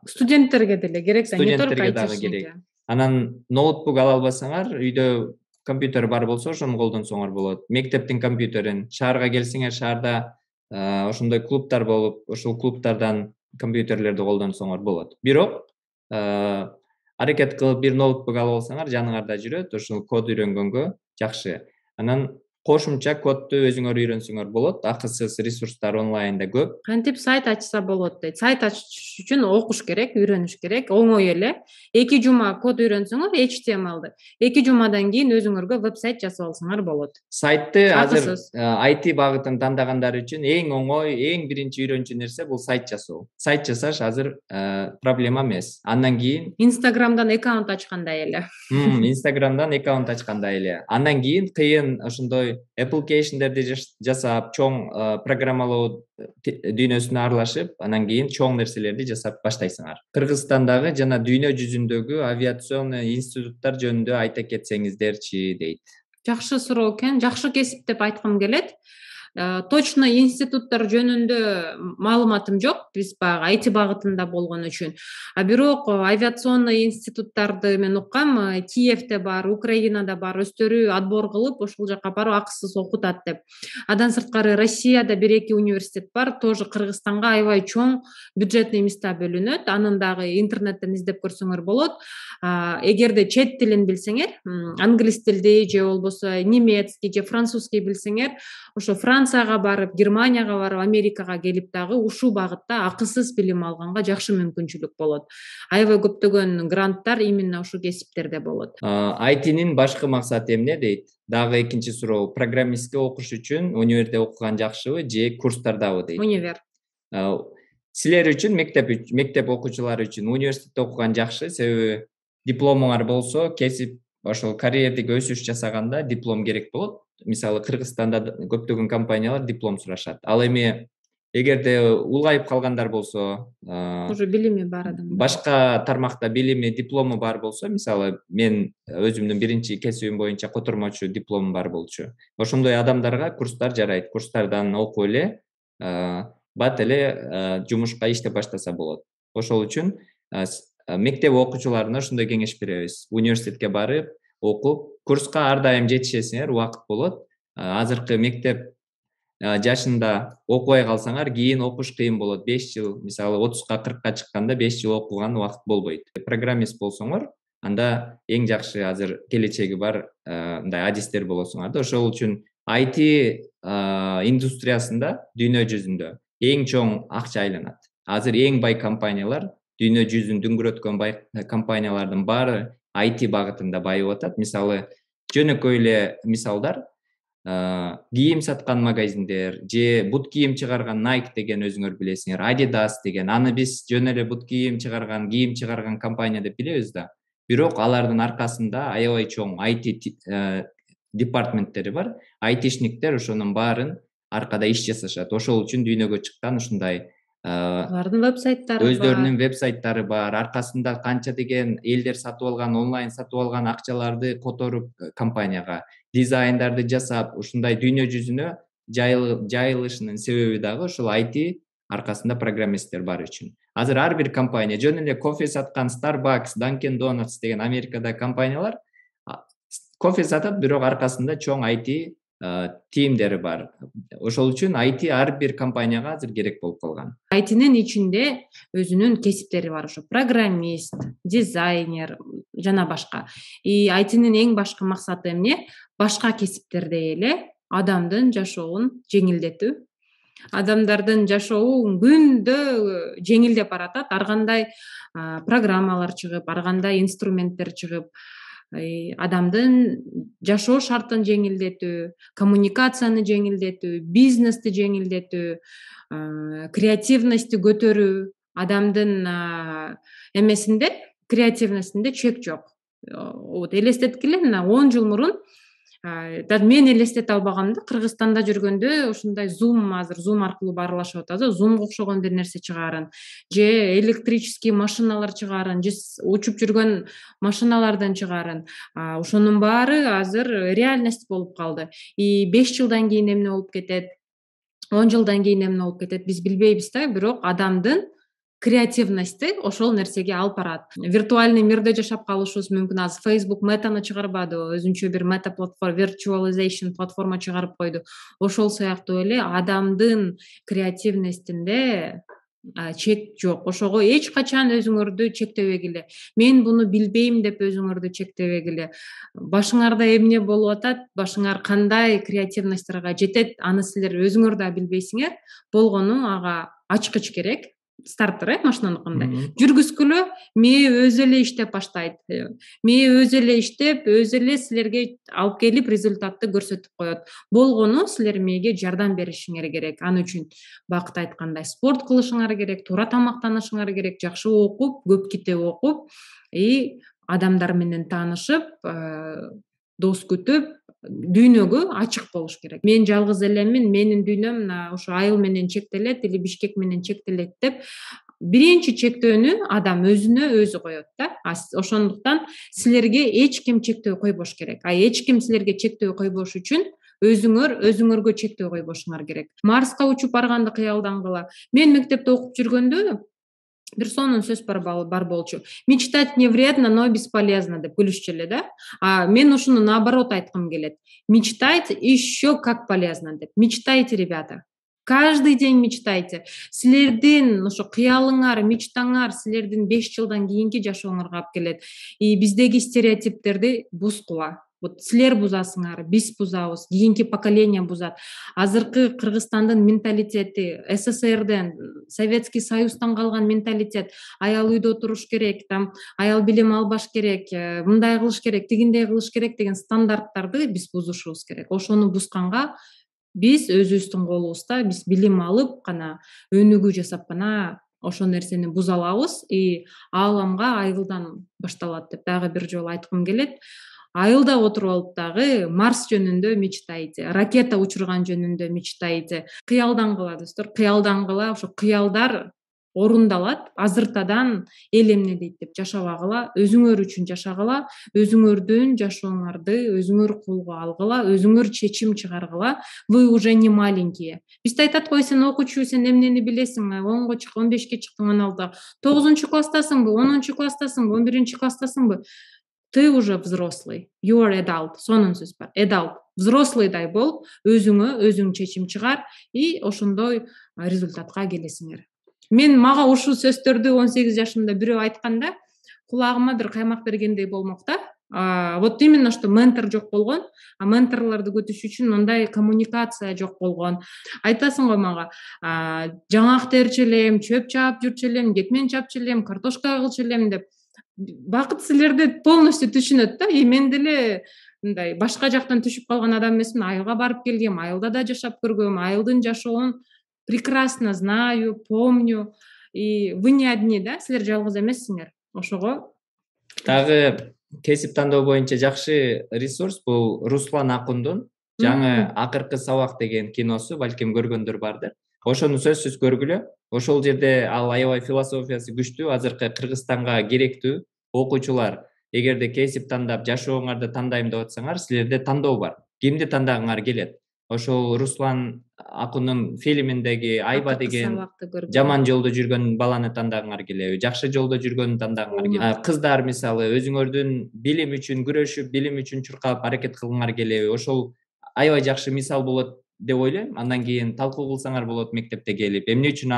Студенттерге деле керек да, не только Студенттерге дагы керек. Анан ноутбук ала албасаңар, үйдө компьютер бар болсо, ошону колдонсоңор болот. Мектептин компьютерин, шаарга келсеңер, шаарда ошондой клубтар болуп, ошол клубтардан компьютерлерди колдонсоңор болот. Бирок аракет кылып бир ноутбук алып алсаңар, жаныңарда жүрөт, ошол код үйрөнгөнгө жакшы. Анан кошумча кодду өзүңөр үйрөнсөңөр болот. Акысыз ресурстар онлайнда көп. Кантип сайт ачса болот дейт. Сайт ачыш үчүн окуш керек, үйрөнүш керек. Оңой эле. 2 жума код үйрөнсөңөр HTML'ды. 2 жумадан кийин өзүңөргө веб-сайт жасап алсаңар болот. Сайтты азыр Акысыз. IT багытын тандагандар үчүн эң оңой, эң биринчи үйрөнчү нерсе бул сайт жасоо. Сайт жасаш азыр проблема эмес. Андан кийин Инстаграмдан аккаунт ачкандай эле. Инстаграмдан аккаунт ачкандай эле. Андан кийин кыйын ошондой application'дерди жасап, чоң программалоо дүйнөсүнө аралашып, анан кийин чоң нерселерди жасап баштайсыңар. Кыргызстандагы жана дүйнө жүзүндөгү авиационный институттар жөнүндө айта кетсеңиздерчи дейт. Жакшы суроо экен, жакшы кесип деп айткым келет. Точно институттар жөнүндө маалыматым жок, биз баягы IT багытында болгон үчүн. Бирок авиационный институттарды мен уккам, Киевде бар, Украинада бар, өздөрү отбор кылып, ошол жака барып акысыз окутат деп. Андан сырткары Россияда 1-2 университет бар, тоже Кыргызстанга аябай чоң бюджетный места бөлүнөт. Анын дагы интернеттен издеп көрсөңөр болот. Эгерде чет тилин билсеңер, англис тилди же болбосо немецкий же французский билсеңер, ошо Францияга барып, Германияга барып, Америкага келип дагы ушул багытта акысыз билим алганга жакшы мүмкүнчүлүк болот. Аябай көптөгөн гранттар именно ушул кесиптерде болот. ITнин башкы максаты эмне дейт? Дагы экинчи суроо. Программистке окуш үчүн универде окуган жакшыбы же курстардабы дейт? Универ. Силер үчүн, мектеп окуучулары үчүн университетте окуган жакшы, себеби дипломуңар болсо, кесип ошол карьердик өсүш жасаганда диплом керек болот. Мисалы Кыргызстанда көптөгөн компаниялар диплом сурашат. Ал эми эгерде улгайып калгандар болсо, Уже билими бар адамдар. башка тармакта билими, диплому бар болсо, мисалы мен өзүмдүн биринчи кесибим боюнча котормочу дипломум бар болчу. Ошондой адамдарга курстар жарайт. Курстардан окуп эле бат эле жумушка иштеп баштаса болот. Ошол үчүн мектеп окуучуларына ошондой кеңеш беребиз. Университетке барып, окуп, курска ар дайым жетишесиңер, убакыт болот. Азыркы мектеп жашында окубай калсаңар, кийин окуш кыйын болот. 5 жыл, мисалы 30ка 40ка чыкканда 5 жыл окуган убакыт болбойт. Программист болсоңор, анда эң жакшы азыр келечеги бар мындай адистер болосуңар да. Ошол үчүн IT индустриясында дүйнө жүзүндө эң чоң акча айланат. Азыр эң бай компаниялар, дүйнө жүзүн дүңгүрөткөн бай компаниялардын баары IT багытында байып атат. Мисалы жөнөкөй эле мисалдар, кийим саткан магазиндер же бут кийим чыгарган Nike деген өзүңөр билесиңер, Adidas деген. Аны биз жөн эле бут кийим чыгарган компания деп билебиз да. Бирок алардын аркасында аябай чоң IT департаменттери бар. IT-шниктер ошонун баарын аркада иш жасашат. Ошол үчүн дүйнөгө чыккан ушундай Алардын веб-сайттары бар. Өздөрүнүн веб-сайттары бар. Аркасында канча деген элдер сатып алган, онлайн сатып алган акчаларды которуп компанияга дизайндарды жасап, ушундай дүйнө жүзүнө жайылышынын себеби дагы ушул IT аркасында программисттер бар үчүн. Азыр ар бир компания, жөн эле кофе саткан Starbucks, Dunkin Donuts деген Америкада компаниялар кофе сатат, бирок аркасында чоң IT тимдери бар. Ошол үчүн IT ар бир компанияга азыр керек болуп калган. IT'нин ичинде өзүнүн кесиптери бар, ошо программист, дизайнер жана башка. IT'нин эң башкы максаты эмне? Башка кесиптердей эле адамдын жашоон жеңилдетүү. Адамдардын жашообун күндө жеңилдеп баратат. Ар кандай программалар чыгып, ар кандай инструменттер чыгып, адамдын жашоо шартын жеңилдетүү, коммуникацияны жеңилдетүү, бизнести жеңилдетүү, креативности көтөрүү, адамдын эмесинде, креативностинде чек жок. Вот элестеткиле, мына 10 жыл мурун мен элестете албагам да, Кыргызстанда жүргөндө ушундай азыр Zoom аркылуу баарлашып атабыз, Zoomго окшогон бир нерсе чыгарын, же электрический машиналар чыгарын, же учуп жүргөн машиналардан чыгарын, ошонун баары азыр реальность болуп калды. 5 жылдан кийин эмне болуп кетет, 10 жылдан кийин эмне болуп кетет, биз билбейбиз да, бирок адамдын креативности ошол нерсеге алып барат. Виртуальный мирде жашап калышыбыз мүмкүн. Азыр Facebook метаны чыгарбады, өзүнчө бир мета платформа, virtualization платформа чыгарып койду. Ошол сыяктуу эле адамдын креативностинде чек жок. Ошого эч качан өзүңөрдү чектебегиле. Мен буну билбейм деп өзүңөрдү чектебегиле. Башыңарда эмне болуп атат, башыңар кандай креативностторго жетет, аны силер өзүңөр да билбейсиңер. Болгону ага ачкыч керек. Стартер, машинаныкындай. Жүргүзгүлө мээ өзү эле иштеп баштайт. Мээ өзү эле иштеп, өзү эле силерге алып келип результатты көрсөтүп коет. Болгону силер мээге жардам беришиңер керек. Аны үчүн бакыт айткандай спорт кылышыңар керек, туура тамактанышыңар керек, жакшы окуп, көп китеп окуп, адамдар менен таанышып, дос күтүп, дүйнөгө ачык болуш керек. Мен жалгыз элемин, менин дүйнөм ошо Айыл менен чектелет или Бишкек менен чектелет деп биринчи чектөөнү адам өзүнө өзү коет да. Ошондуктан силерге эч ким чектөө койбош керек. Эч ким силерге чектөө койбош үчүн өзүңөргө чектөө койбошуңар керек. Марска учуп барганды кыялдангыла. Мен мектепте окуп жүргөндө бир сонун сөз бар болчу. Мечтать не вредно, но бесполезно деп күлүшчү эле да. Мен ушуну наоборот айткым келет. Мечтайте еще как полезно деп. Мечтайте, ребята. Каждый день мечтайте. Силердин ошо кыялыңар, мечтаңар силердин 5 жылдан кийинки жашооңорго алып келет. Биздеги стереотиптерди бузгула. Вот силер бузасыңар, биз бузабыз, кийинки поколение бузат. Азыркы Кыргызстандын менталитети, СССРден, Советский Союздан калган менталитет, аял үйдө туруш керек, аял билим албаш керек, мындай кылыш керек, тигиндей кылыш керек деген стандарттарды биз бузушубуз керек. Ошону бузганга биз өзүбүздүн колубузда, биз билим алып гана, өнүгүү жасап гана ошол нерсени буза алабыз. Ааламга айылдан башталат деп дагы бир жолу айткым келет. Айылда отуруп алып дагы Марс жөнүндө мечтайте, ракета учурган жөнүндө мечтайте. Кыялдангыла достор, кыялдангыла, ошо кыялдар орундалат. Азыртадан эл эмне дейт деп жашабагыла, өзүңөр үчүн жашагыла, өзүңөрдүн жашооңарды өзүңөр колго алгыла, өзүңөр чечим чыгаргыла. Вы уже не маленькие. Бизде айтат го, сен окуучу, сен эмнени билесиң? 10го чык, 15ке чыктың, 16. 9 класстасыңбы, 10 класстасыңбы, 11 класстасыңбы? Ты уже взрослый. You are adult. Сонун сөз бар. Adult. Взрослыйдай бол, өзүң чечим чыгар ошондой результатка келесиңер. Мага ушул сөздөрдү 18 жашымда бирөө айтканда кулагыма бир каймак бергендей болмок да. Вот именно что ментор жок болгон, менторлорду күтүш үчүн мындай коммуникация жок болгон. Айтасың го мага, жаңак терчү элем, чөп чаап жүрчү элем, кетмен чапчу элем, картошка кылчу элем деп. Бакыт силерди полностью түшүнөт да. Мен деле мындай башка жактан түшүп калган адам эмесмин. Айылга барып келгем, айылда да жашап көргөм, айылдын жашоон прекрасно знаю, помню. Вы не одни, да? Силер жалгыз эмессиңер. Ошого дагы кесип тандоо боюнча жакшы ресурс бул Руслан Акундун жаңы Акыркы сабак деген киносу, балким көргөндөр бардыр. Ошону сөзсүз көргүлө. Ошол жерде ал аябай философиясы күчтүү, азыркы Кыргызстанга керектүү. Окуучулар, эгерде кесип тандап жашооңарды тандайм деп атсаңар, силерде тандоо бар. Кимди тандагыңар келет? ошол Руслан Акундун фильминдеги Айба деген Сабакты көргөн. жаман жолдо жүргөн баланы тандагыңар келеби, жакшы жолдо жүргөнү тандагыңар келеби? Кыздар мисалы өзүңөрдүн билим үчүн күрөшүп, билим үчүн чуркап аракет кылгыңар келеби? Ошол аябай жакшы мисал болот деп ойлойм. Андан кийин талкуу кылсаңар болот мектепте келип, эмне үчүн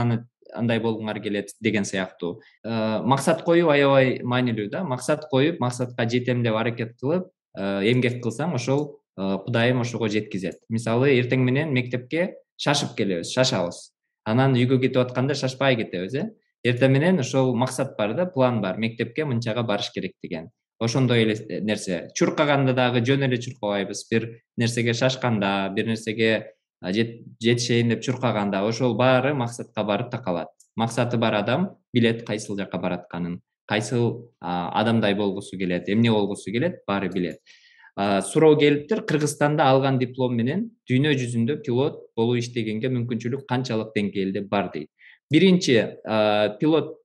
андай болгуңар келет деген сыяктуу. Максат коюу аябай маанилүү да. Максат коюп, максатка жетем деп аракет кылып, эмгек кылсаң, ошол Кудайым ошого жеткизет. Мисалы, эртең менен мектепке шашып келебиз, шашабыз. Анан үйгө кетип атканда шашпай кетебиз, Эртең менен ошол максат бар да, план бар. Мектепке мынчага барыш керек деген. Ошондой эле нерсе. Чуркаганда дагы жөн эле чуркабайбыз. Бир нерсеге шашканда, бир нерсеге жетишейин деп чуркаганда, ошол баары максатка барып такалат. Максаты бар адам билет кайсыл жакка баратканын, кайсыл адамдай болгусу келет, эмне болгусу келет, баары билет. Суроо келиптир, Кыргызстанда алган диплом менен дүйнө жүзүндө пилот болуп иштегенге мүмкүнчүлүк канчалык деңгээлде бар дейт. Биринчи пилот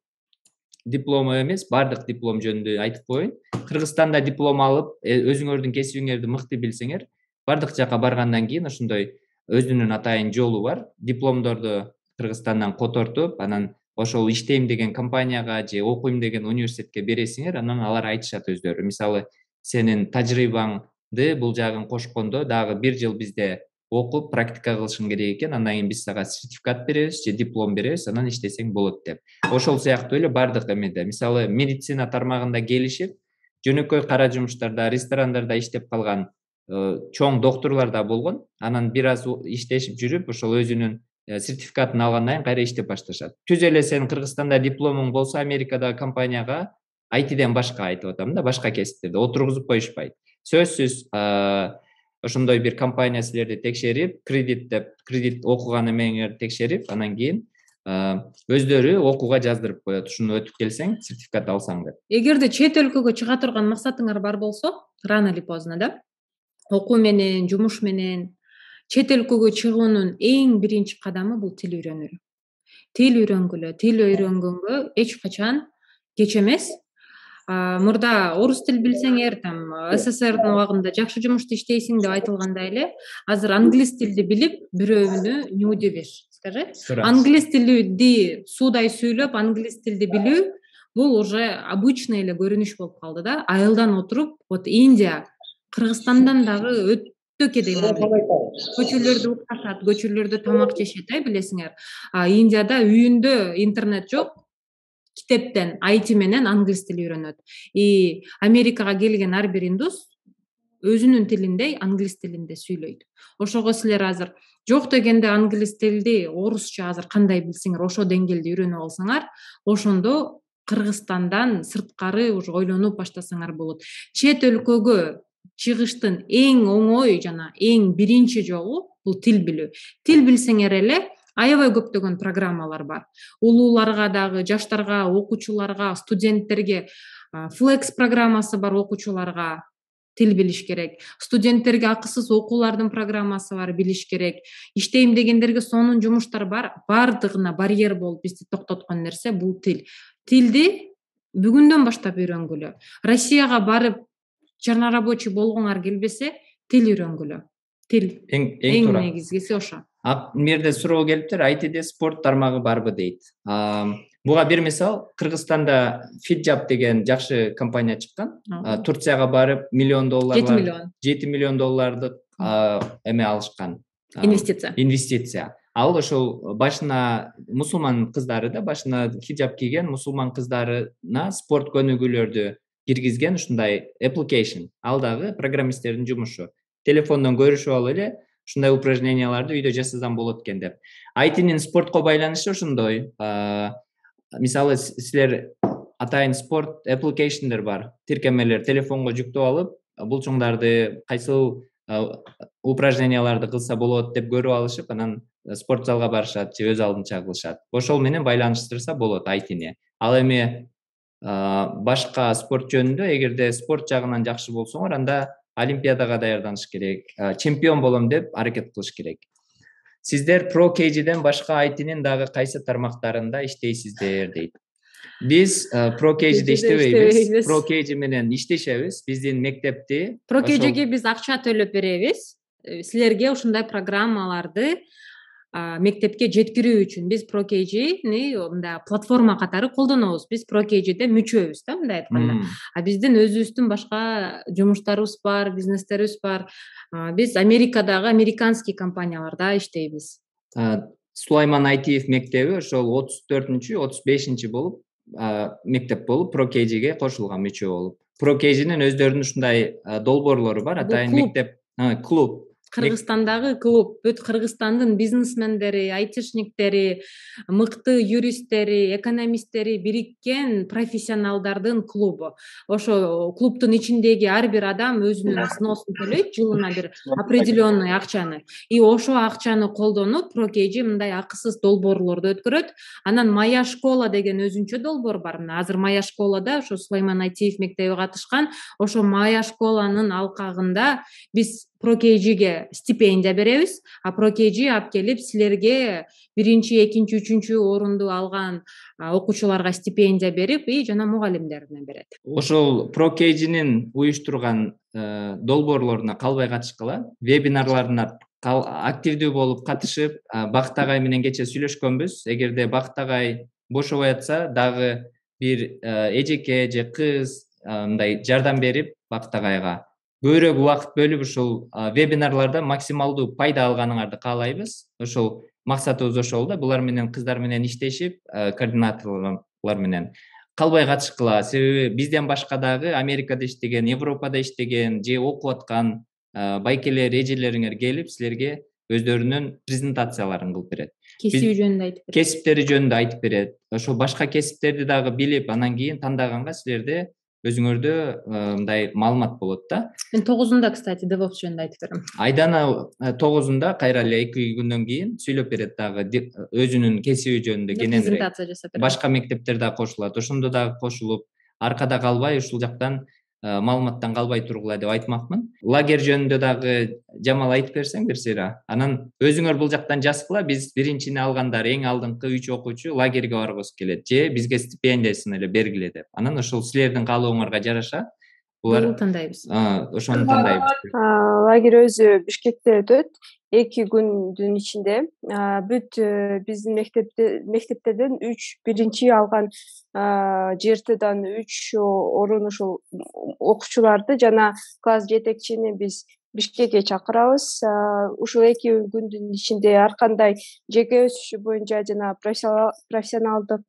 диплому эмес, бардык диплом жөнүндө айтып коеюн. Кыргызстанда диплом алып, өзүңөрдүн кесибиңерди мыкты билсеңер, бардык жака баргандан кийин ошондой өзүнүн атайын жолу бар. Дипломдорду Кыргызстандан котортуп, анан ошол иштейм деген компанияга же окуйм деген университетке бересиңер, анан алар айтышат өздөрү. Мисалы, сенин тажрыйбаңды бул жагын кошкондо дагы 1 жыл бизде окуп, практика кылышың керек экен, андан кийин биз сага сертификат беребиз же диплом беребиз, анан иштесең болот деп. Ошол сыяктуу эле бардык эмеде. Мисалы, медицина тармагында келишип, жөнөкөй кара жумуштарда, ресторандарда иштеп калган чоң доктурлар да болгон. Анан бир аз иштешип жүрүп, ошол өзүнүн сертификатын алгандан кийин кайра иштеп башташат. Түз эле сен Кыргызстанда дипломуң болсо, Америкадагы компанияга айтиден башка айтып атам да, башка кесиптерде отургузуп коюшпайт. Сөзсүз ошондой бир компания силерди текшерип, кредит окуган эмеңерди текшерип, анан кийин өздөрү окууга жаздырып коет. Ушуну өтүп келсең, сертификат алсаң деп. Эгерде чет өлкөгө чыга турган максатыңар бар болсо, рано или поздно да, окуу менен, жумуш менен чет өлкөгө чыгуунун эң биринчи кадамы бул тил үйрөнүү. Тил үйрөнгүлө, тил үйрөнгөнгө эч качан кеч эмес. Мурда орус тил билсеңер, СССРдин убагында жакшы жумушта иштейсиң деп айтылгандай эле, азыр англис тилди билип, бирөөнү не удивишь, скажи? Англис тилди суудай сүйлөп, англис тилди билүү бул уже обычный эле көрүнүш болуп калды да. Айылдан отуруп, вот Индия, Кыргызстандан дагы өтө кедей мамлекет. Көчөлөрдө укташат, көчөлөрдө тамак жешет, билесиңер. Индияда үйүндө интернет жок, китептен IT менен англис тили үйрөнөт. Америкага келген ар бир индус өзүнүн тилинде, англис тилинде сүйлөйт. Ошого силер азыр жок дегенде англис тилди, орусча азыр кандай билсеңер, ошо деңгээлде үйрөнүп алсаңар, ошондо Кыргызстандан сырткары уже ойлонуп баштасаңар болот. Чет өлкөгө чыгыштын эң оңой жана эң биринчи жолу бул тил билүү. Тил билсеңер эле аябай көптөгөн программалар бар. Улууларга дагы, жаштарга, окуучуларга, студенттерге Flex программасы бар, окуучуларга тил билиш керек. Студенттерге акысыз окуулардын программасы бар, билиш керек. Иштейм дегендерге сонун жумуштар бар. Бардыгына барьер болуп бизди токтоткон нерсе бул тил. Тилди бүгүндөн баштап үйрөнгүлө. Россияга барып чернорабочий болгуңар келбесе, тил үйрөнгүлө. Тил эң негизгиси ошо. Мерде суроо келиптир, айтиде спорт тармагы барбы дейт. Буга бир мисал, Кыргызстанда Fitjab деген жакшы компания чыккан. Турцияга барып $1 миллион 7 миллион долларды эме алышкан. Инвестиция. Ал ошол башына мусулман кыздары да, башына хиджаб кийген мусулман кыздарына спорт көнүгүүлөрдү киргизген ушундай application. Ал дагы программисттердин жумушу. Телефондон көрүшүп алып эле ушундай упражненияларды үйдө жасасам болот экен деп. IT-нин спортко байланышы ошондой. Мисалы, силер атайын спорт applicationдер бар. Тиркемелер телефонго жүктөп алып, булчуңдарды кайсыл упражненияларды кылса болот деп көрүп алышып, анан спорт залга барышат же өз алдынча кылышат. Ошол менен байланыштырса болот IT-ни. Ал эми башка спорт жөнүндө, эгерде спорт жагынан жакшы болсоңор, анда олимпиадага даярданыш керек, чемпион болом деп аракет кылыш керек. Сиздер ProKG-ден башка IT-нин дагы кайсы тармактарында иштейсиздер дейт. Биз ProKG-де иштебейбиз. ProKG менен иштешебиз. Биздин мектепти ProKG-ге биз акча төлөп беребиз. силерге ушундай программаларды мектепке жеткирүү үчүн биз ProKG'ни мындай платформа катары колдонобуз. Биз ProKG'де мүчөбүз да, мындай айтканда. Биздин өзүбүздүн башка жумуштарыбыз бар, бизнестерибиз бар. Биз Америкадагы американский компанияларда иштейбиз. Сулайман Айтиев мектеби ошол 34-35 болуп мектеп болуп ProKG'ге кошулган мүчө болуп. ProKG'нин өздөрүнүн ушундай долбоорлору бар, атайын мектеп клуб. Кыргызстандагы клуб, бүт Кыргызстандын бизнесмендери, айтишниктери, мыкты юристтери, экономисттери бириккен профессионалдардын клубу. Ошо клубтун ичиндеги ар бир адам өзүнүн взносун төлөйт, жылына бир определенный акчаны. И ошо акчаны колдонуп, ProKG мындай акысыз долбоорлорду өткөрөт. Анан Моя школа деген өзүнчө долбоор бар. Азыр Моя школада ошо Сулайман Айтиев мектеби катышкан. Ошо Моя школанын алкагында биз ProKG'ге стипендия беребиз, ProKG алып келип силерге 1-2, 3 орунду алган окуучуларга стипендия берип, жана мугалимдерине берет. Ошол ProKG'нин уюштурган долбоорлоруна калбай катышкыла, вебинарларына активдүү болуп катышып, Бакыт агай менен кече сүйлөшкөнбүз. Эгерде Бакыт агай бошобой атса, дагы бир эжеке же кыз мындай жардам берип Бакыт агайга көбүрөөк убакыт бөлүп ушул вебинарларда максималдуу пайда алганыңарды каалайбыз. Ошол максатыбыз ошол да, булар менен кыздар менен иштешип, координаторлор менен калбай катышкыла. Себеби бизден башка дагы Америкада иштеген, Европада иштеген же окуп аткан байкелер, эжелериңер келип силерге өздөрүнүн презентацияларын кылып берет. Кесиби жөнүндө айтып берет. Кесиптери жөнүндө айтып берет. Ошо башка кесиптерди дагы билип, анан кийин тандаганга силерде өзүңөрдө мындай маалымат болот да. Мен 9-унда, кстати, DevOps жөнүндө айтып берем. Айдана 9-унда кайра эле 2 күндөн кийин сүйлөп берет дагы өзүнүн кесиби жөнүндө кененирээк. Презентация жасап берет. Башка мектептер дагы кошулат. Ошондо дагы кошулуп, аркада калбай, ушул жактан маалыматтан калбай тургула деп айтмакмын. Лагерь жөнүндө дагы Жамал айтып берсең бир сыйра. Анан өзүңөр бул жактан жазгыла, биз биринчини алгандар, эң алдыңкы 3 окуучу лагерьге баргыбыз келет же бизге стипендиясын эле бергиле деп. Анан ошол силердин каалооңорго жараша булар тандайбыз. Ошону тандайбыз. Лагерь өзү Бишкекте өтөт. 2 күндүн ичинде бүт биздин мектептерден 1-чи алган ЖРТдан 3 орун ушул окуучуларды жана класс жетекчини биз Бишкекке чакырабыз. Ушул 2 күндүн ичинде ар кандай жеке өсүшү боюнча жана профессионалдык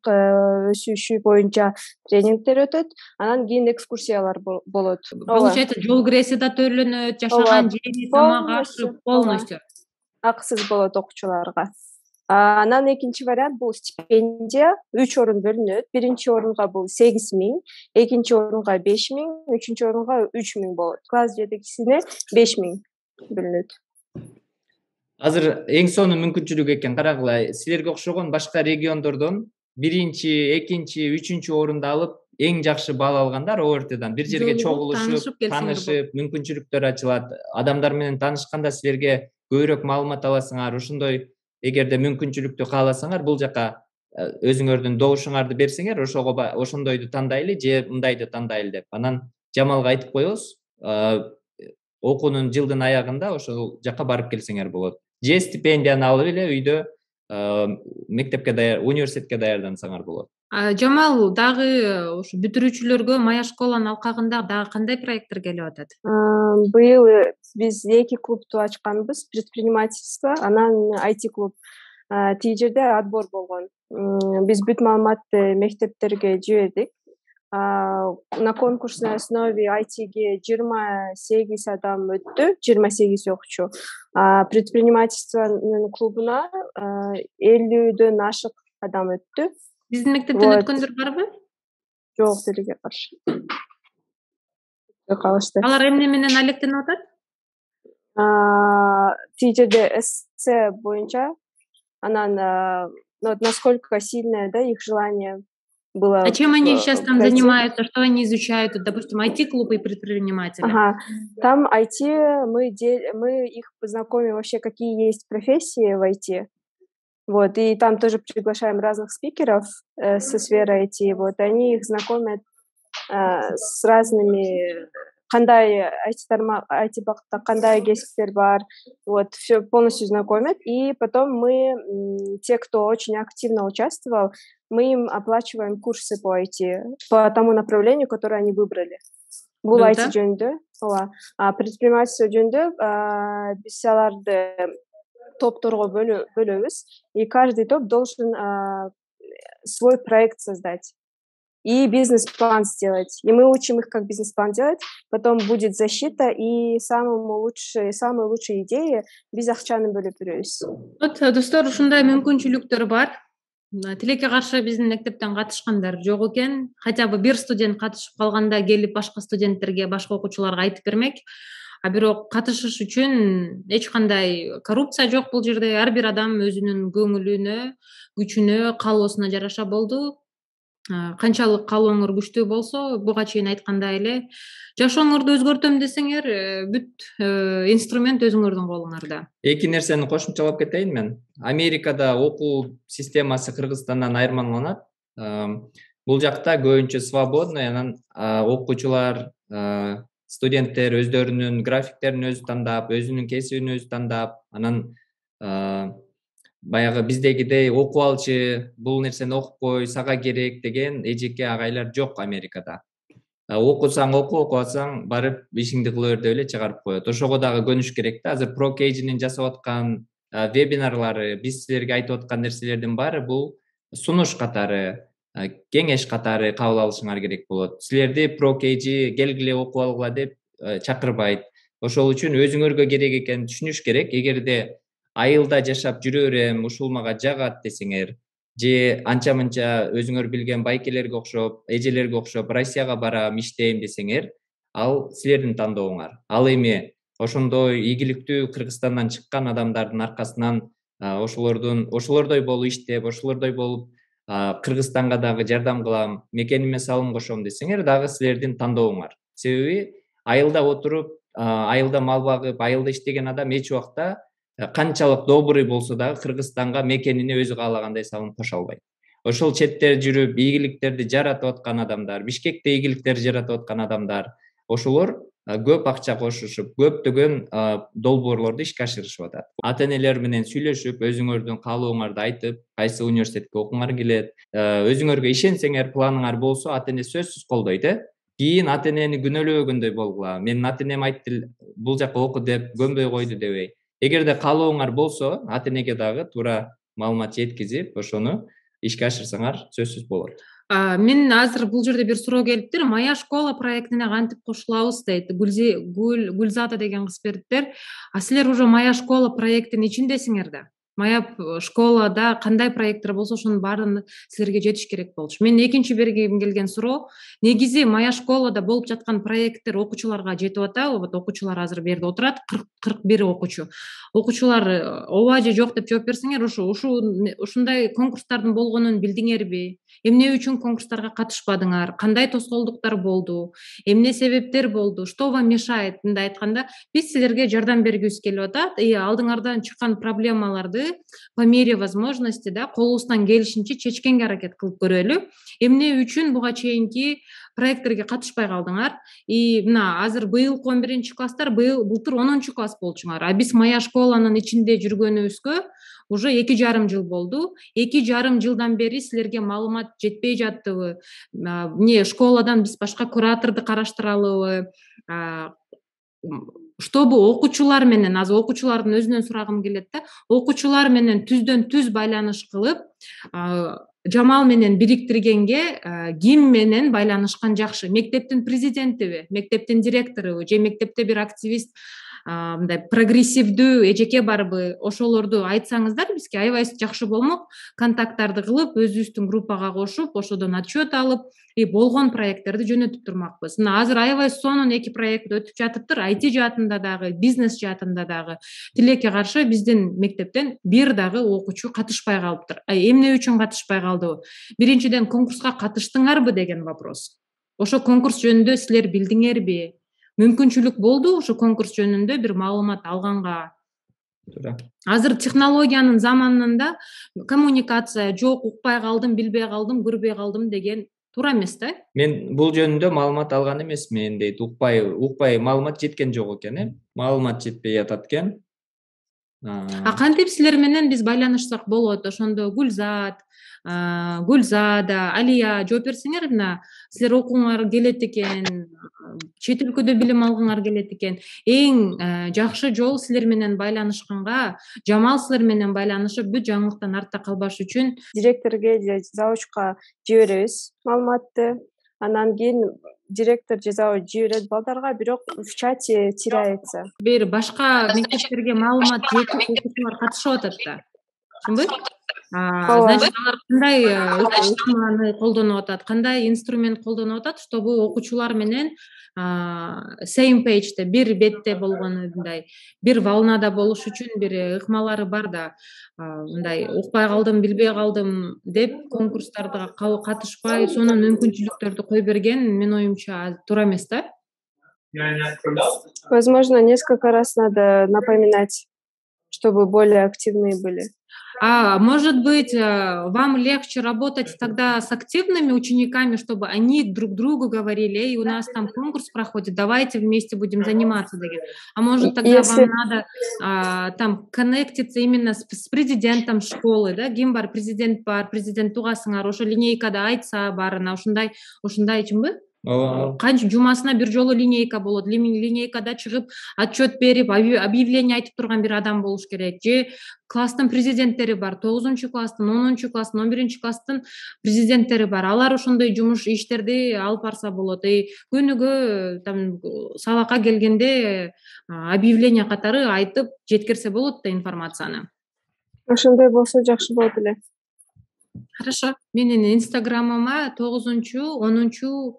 өсүшү боюнча тренингдер өтөт. Анан кийин экскурсиялар болот. Получается, жол киреси да төлөнөт, жашаган жери, тамак ашы полностью акысыз болот окуучуларга. Анан экинчи вариант бул стипендия. 3 орун бөлүнөт. Биринчи орунга бул 8.000, экинчи орунга 5.000, үчүнчү орунга 3.000 болот. Класс жетекчисине 5.000 бөлүнөт. Азыр эң сонун мүмкүнчүлүк экен, карагыла, силерге окшогон башка региондордон 1-чи, 2-чи, 3-чү орунду алып, эң жакшы бал алгандар ОРТдан бир жерге чогулушуп, таанышып, мүмкүнчүлүктөр ачылат. Адамдар менен таанышканда силерге көбүрөөк маалымат аласыңар. Ошондой эгерде мүмкүнчүлүктү кааласаңар, бул жака өзүңөрдүн добушуңарды берсеңер, ошондойду тандайлы же мындайды тандайлы деп. Анан Жамалга айтып коебуз, окуунун жылдын аягында ошол жака барып келсеңер болот. Же стипендияны алып эле үйдө мектепке университетке даярдансаңар болот. Жамал, дагы ушу бүтүрүүчүлөргө Моя школанын алкагында дагы кандай проекттер келип атат? Быйыл биз 2 клубду ачканбыз, предпринимательство, анан IT клуб. Тиги жерде отбор болгон. Биз бүт маалыматты мектептерге жибердик. На конкурсной основе ITге 28 адам өттү, 28 окуучу. Предпринимательствонун клубуна 50дөн ашык адам өттү. Биздин мектептен өткөндөр барбы? Жок, делеге каршы. Калышты. Алар эмне менен алектенип атат? Тиги жерде эссе боюнча, анан насколько сильное, да, их желание было. А чем они сейчас там занимаются? Что они изучают? Допустим, IT-клуб и предприниматели. Там IT, мы их познакомим вообще, какие есть профессии в IT. Вот, и там тоже приглашаем разных спикеров со сферы IT. Вот, они их знакомят с разными кандай IT багытта кандай кесиптер бар, вот все полностью знакомят. И потом мы, те, кто очень активно участвовал, мы им оплачиваем курсы по IT, по тому направлению, которое они выбрали. Бул IT Круто. жөнүндө, предпринимательство жөнүндө биз аларды топторго бөлөбүз, и каждый топ должен свой проект создать и бизнес-план сделать. И мы учим их, как бизнес-план делать, потом будет защита, и самые лучшие идеи биз акчаны бөлүп беребиз. Вот, достор, ушундай мүмкүнчүлүктөр бар. Тилекке каршы биздин мектептен катышкандар жок экен. Хотя бы бир студент катышып калганда келип башка студенттерге, башка окуучуларга айтып бермек. А бирок катышыш үчүн эч кандай коррупция жок бул жерде. Ар бир адам өзүнүн көңүлүнө, күчүнө, каалоосуна жараша болду. Канчалык каалооңор күчтүү болсо, буга чейин айткандай эле, жашооңорду өзгөртөм десеңер, бүт инструмент өзүңөрдүн колуңарда. Эки нерсени кошумчалап кетейин мен. Америкада окуу системасы Кыргызстандан айырмаланат. Бул жакта көбүнчө свободный, анан окуучулар, студенттер өздөрүнүн графиктерин өзү тандап, өзүнүн кесибин өзү тандап, анан баягы биздегидей окуп алчы, бул нерсени окуп кой, сага керек деген эжеке агайлар жок Америкада. Окусаң окубасаң барып ишиңди кыла бер деп эле чыгарып коет. Ошого дагы көнүш керек да. Азыр ProCage'нин жасап аткан вебинарлары, биз силерге айтып аткан нерселердин баары бул сунуш катары, кеңеш катары кабыл алышыңар керек болот. Силерди ProCage келгиле окуп алгыла деп чакырбайт. Ошол үчүн өзүңөргө керек экенин түшүнүш керек. Эгерде айылда жашап жүрө берем, ушул мага жагат десеңер, же анча-мынча өзүңөр билген байкелерге окшоп, эжелерге окшоп Россияга барам, иштейм десеңер, ал силердин тандооңар. Ал эми ошондой ийгиликтүү Кыргызстандан чыккан адамдардын аркасынан ошолордой болуп иштеп, ошолордой болуп Кыргызстанга дагы жардам кылам, мекениме салым кошом десеңер, дагы силердин тандооңар. Себеби айылда отуруп, айылда мал багып, айылда иштеген адам эч убакта канчалык добрый болсо дагы Кыргызстанга мекенине өзү каалагандай салым кошо албайт. Ошол четте жүрүп ийгиликтерди жаратып аткан адамдар, Бишкекте ийгиликтерди жаратып аткан адамдар, ошолор көп акча кошушуп, көптөгөн долбоорлорду ишке ашырышып атат. Ата-энелер менен сүйлөшүп, өзүңөрдүн каалооңарды айтып, кайсы университетке окуңар келет, өзүңөргө ишенсеңер, планыңар болсо, ата-эне сөзсүз колдойт, Кийин ата-энени күнөөлөгөндөй болгула. Менин ата-энем айтты, бул жака оку деп көмбөй койду дебей. Эгерде каалооңар болсо, ата-энеге дагы туура маалымат жеткизип, ошону ишке ашырсаңар сөзсүз болот. Мен азыр бул жерде бир суроо келиптир. Моя школа проектине кантип кошулабыз дейт. Гүлзада деген кыз бериптир. Силер уже Моя школа проектинин ичиндесиңер да. Моя школада кандай проекттер болсо ошонун баарын силерге жетиш керек болчу. Мен экинчи бергим келген суроо, негизи Моя школада болуп жаткан проекттер окуучуларга жетип атабы? Вот окуучулар азыр бу жерде отурат, 41 окуучу. Окуучулар ооба же жок деп жооп берсеңер, ушундай конкурстардын болгонун билдиңерби? Эмне үчүн конкурстарга катышпадыңар? Кандай тоскоолдуктар болду? Эмне себептер болду? Что вам мешает? Мындай айтканда, биз силерге жардам бергибиз келип атат. Алдыңардан чыккан проблемаларды по мере возможности колубуздан келишинче чечкенге аракет кылып көрөлү. Эмне үчүн буга чейинки проекттерге катышпай калдыңар? Мына азыр быйылкы 11-класстар былтыр 10-класс болчуңар. Биз Моя школанын ичинде жүргөнүбүзгө уже 2,5 жыл болду. 2,5 жылдан бери силерге маалымат жетпей жаттыбы? Школадан биз башка кураторду караштыралыбы? Чтобы окуучулар менен, азыр окуучулардын өзүнөн сурагым келет да, окуучулар менен түздөн түз байланыш кылып, Жамал менен бириктиргенге ким менен байланышкан жакшы? Мектептин президентиби, мектептин директорубу, же мектепте бир активист, мындай прогрессивдүү эжеке барбы? Ошолорду айтсаңыздар бизге аябай жакшы болмок. Контакттарды кылып, өзүбүздүн группага кошуп, ошодон отчет алып, болгон проекттерди жөнөтүп турмакпыз. Мына азыр аябай сонун 2 проект өтүп жатыптыр. IT жаатында дагы, бизнес жаатында дагы. Тилекке каршы биздин мектептен бир дагы окуучу катышпай калыптыр. Эмне үчүн катышпай калды? Биринчиден, конкурска катыштыңарбы деген вопрос. Ошо конкурс жөнүндө силер билдиңерби? Мүмкүнчүлүк болду ошо конкурс жөнүндө бир маалымат алганга? Азыр технологиянын заманында коммуникация жок, укпай калдым, билбей калдым, көрбөй калдым деген туура эмес да. Мен бул жөнүндө маалымат алган эмесмин дейт. Укпай маалымат жеткен жок экен, маалымат жетпей атат экен. Кантип силер менен биз байланышсак болот? Ошондо Гүлзада, Алия жооп берсеңер мына силер окуңар келет экен, чет өлкөдө билим алгыңар келет экен. Эң жакшы жол силер менен байланышканга, Жамал силер менен байланышып бүт жаңылыктан артта калбаш үчүн Директорге же завучка жиберебиз маалыматты. Анан кийин директор же завуч жиберет балдарга, бирок в чате теряется. бир башка мектептерге маалымат жетип окуучулар катышып атат да. Түшүнбөйм? Значит, алар кандай ыкманы колдонуп атат, кандай инструмент колдонуп атат, чтобы окуучулар менен same page'те, бир бетте болгону, мындай бир волнада болуш үчүн бир ыкмалары бар да. Мындай укпай калдым, билбей калдым деп конкурстарга катышпай, сонун мүмкүнчүлүктөрдү кой берген менин оюмча туура эмес да. Возможно, несколько раз надо напоминать, чтобы более активные были. Может быть, вам легче работать тогда с активными учениками, чтобы они друг другу говорили, у нас там конкурс проходит, давайте вместе будем заниматься. А может тогда вам надо там коннектиться именно с президентом школы, да, ким бар, президент тугасыңар, ошо линейкада айтса барына, ушундай чынбы? Канча жумасына бир жолу линейка болот. Линейкада чыгып отчет берип, объявление айтып турган бир адам болуш керек. Же класстын президенттери бар, 9-класстын, 10-класстын, 11-класстын президенттери бар. Алар ошондой жумуш иштерди алып барса болот. Күнүгө там сабакка келгенде объявление катары айтып жеткирсе болот да информацияны. Ошондой болсо жакшы болот эле. Хорошо. Менин инстаграмыма 9-10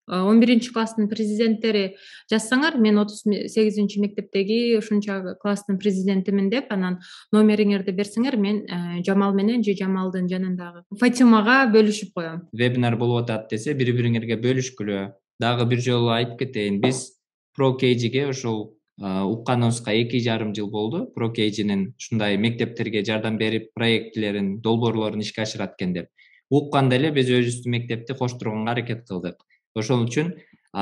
11-класстын президенттери жазсаңар, мен 38-мектептеги ушунча класстын президентимин деп, анан номериңерди берсеңер, мен Жамал менен же Жамалдын жанындагы Фатимага бөлүшүп коем. Вебинар болуп атат десе, бири-бириңерге бөлүшкүлө. Дагы бир жолу айтып кетейин, биз ProKG ошол укканыбызга 2,5 жыл болду. ProKG'нин ушундай мектептерге жардам берип, проектлерин, долбоорлорун ишке ашырат экен деп. Укканда эле биз өзүбүздүн мектепти коштурганга аракет кылдык. Ошол үчүн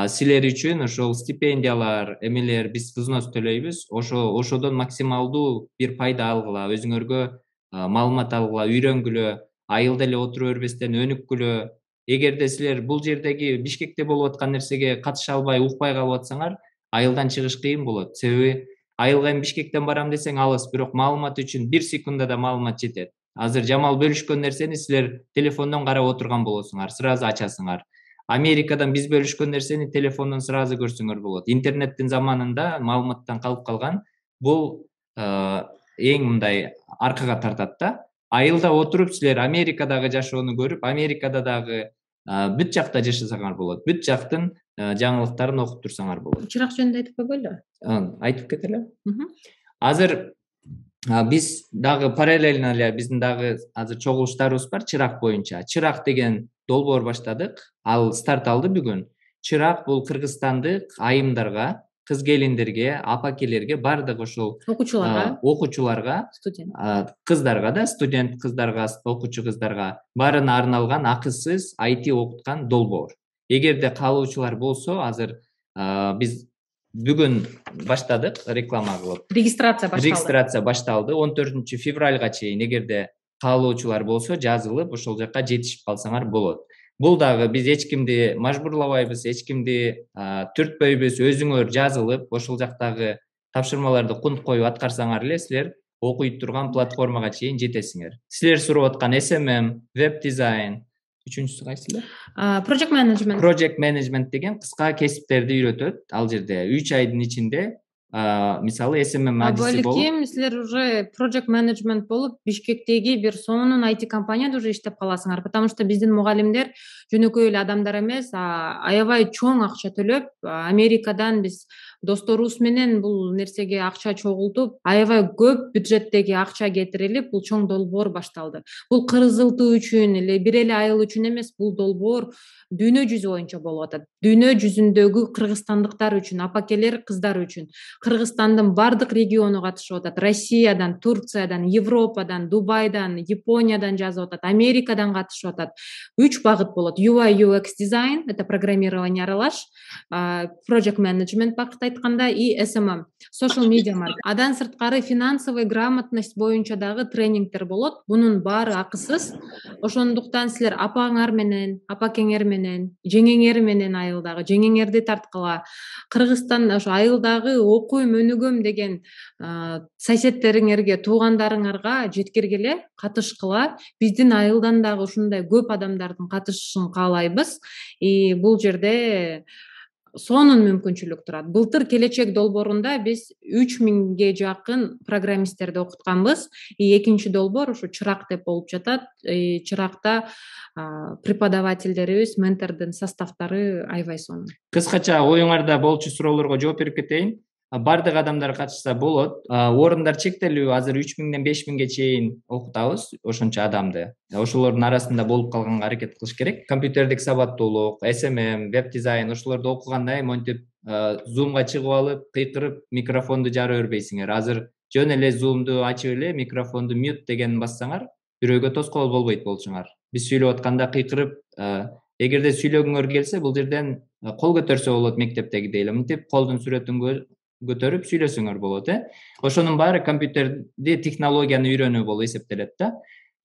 силер үчүн ошол стипендиялар, эмелер биз взнос төлөйбүз. Ошодон максималдуу бир пайда алгыла, өзүңөргө маалымат алгыла, үйрөнгүлө, айылда эле отура бербестен өнүккүлө. Эгерде силер бул жердеги Бишкекте болуп аткан нерсеге катыша албай, укпай калып атсаңар, айылдан чыгыш кыйын болот. Себеби айылга эми Бишкектен барам десең алыс, бирок маалымат үчүн 1 секундада маалымат жетет. Азыр Жамал бөлүшкөн нерсени силер телефондон карап отурган болосуңар, сразу ачасыңар. Америкадан биз бөлүшкөн нерсени телефондон сразу көрсөңөр болот. Интернеттин заманында маалыматтан калып калган бул эң мындай аркага тартат да. Айылда отуруп силер Америкадагы жашоону көрүп, Америкада дагы бүт жакта жашасаңар болот. Бүт жактын жаңылыктарын окуп турсаңар болот. Чырак жөнүндө айтып койбойлу? Айтып кетели. Азыр биз дагы параллельно эле биздин дагы азыр чогулуштарыбыз бар чырак боюнча. Чырак деген долбоор баштадык. Ал старт алды бүгүн. Чырак бул кыргызстандык айымдарга, кыз келиндерге, апакелерге, бардык ошол окуучуларга, кыздарга да, студент кыздарга, окуучу кыздарга баарына арналган акысыз IT окуткан долбоор. Эгерде каалоочулар болсо, азыр биз бүгүн баштадык реклама кылып. Регистрация башталды. 14 февралга чейин эгерде каалоочулар болсо, жазылып, ошол жакка жетишип калсаңар болот. Бул дагы биз эч кимди мажбурлабайбыз, эч кимди түртпөйбүз, өзүңөр жазылып, ошол жактагы тапшырмаларды кунт коюп аткарсаңар эле силер окуй турган платформага чейин жетесиңер. Силер сурап аткан SMM, веб дизайн, үчүнчүсү кайсы эле? Project management деген кыска кесиптерди үйрөтөт. Ал жерде 3 айдын ичинде мисалы SMM адиси болуп. Балким силер уже project management болуп Бишкектеги бир сонун IT компанияда уже иштеп каласыңар, потому что биздин мугалимдер жөнөкөй эле адамдар эмес, аябай чоң акча төлөп, Америкадан биз досторубуз менен бул нерсеге акча чогултуп, аябай көп бюджеттеги акча кетирилип, бул чоң долбоор башталды. Бул Кыргыз улуту үчүн эле бир эле айыл үчүн эмес, бул долбоор дүйнө жүзү боюнча болуп атат. дүйнө жүзүндөгү кыргызстандыктар үчүн, апакелер, кыздар үчүн. Кыргызстандын бардык региону катышып атат. Россиядан, Турциядан, Европадан, Дубайдан, Япониядан жазып атат, Америкадан катышып атат. 3 багыт болот. UI UX дизайн, это программирование аралаш, project management багытта айтканда и SMM, social media marketing. Адан сырткары финансовый грамотность боюнча дагы тренингдер болот. Бунун баары акысыз. Ошондуктан силер апаңар менен, апакеңер менен, жеңеңер менен айылдагы, жеңеңерди тарткыла. Кыргызстан ошо айылдагы окуйм, өнүгөм деген сосед туугандарыңарга жеткиргиле, катышкыла. Биздин айылдан дагы ушундай көп адамдардын катышышын каалайбыз. И бул жерде сонун мүмкүнчүлүк турат. Былтыр келечек долбоорунда биз 3000ге жакын программисттерди окутканбыз. И экинчи долбоор ушу чырак деп болуп жатат. Чыракта преподавательдерибиз, ментордун составтары аябай сонун. Кыскача оюңарда болчу суроолорго жооп берип кетейин. Бардык адамдар катышса болот. Орундар чектелүү, азыр 3000ден 5000ге чейин окутабыз ошончо адамды. Ошолордун арасында болуп калганга аракет кылыш керек. Компьютердик сабаттуулук, SMM, веб дизайн ошолорду окугандай монтип Zoom'га чыгып алып, кыйкырып микрофонду жара бербейсиңер. Азыр жөн эле Zoom'ду ачып эле микрофонду mute дегенин бассаңар, бирөөгө тоскоол болбойт болчуңар. Биз сүйлөп атканда кыйкырып, эгерде сүйлөгүңөр келсе, бул жерден кол көтөрсө болот мектептегидей эле. Мынтип колдун сүрөтүн көтөрүп сүйлөсөңөр болот, Ошонун баары компьютерди технологияны үйрөнүү болуп эсептелет да.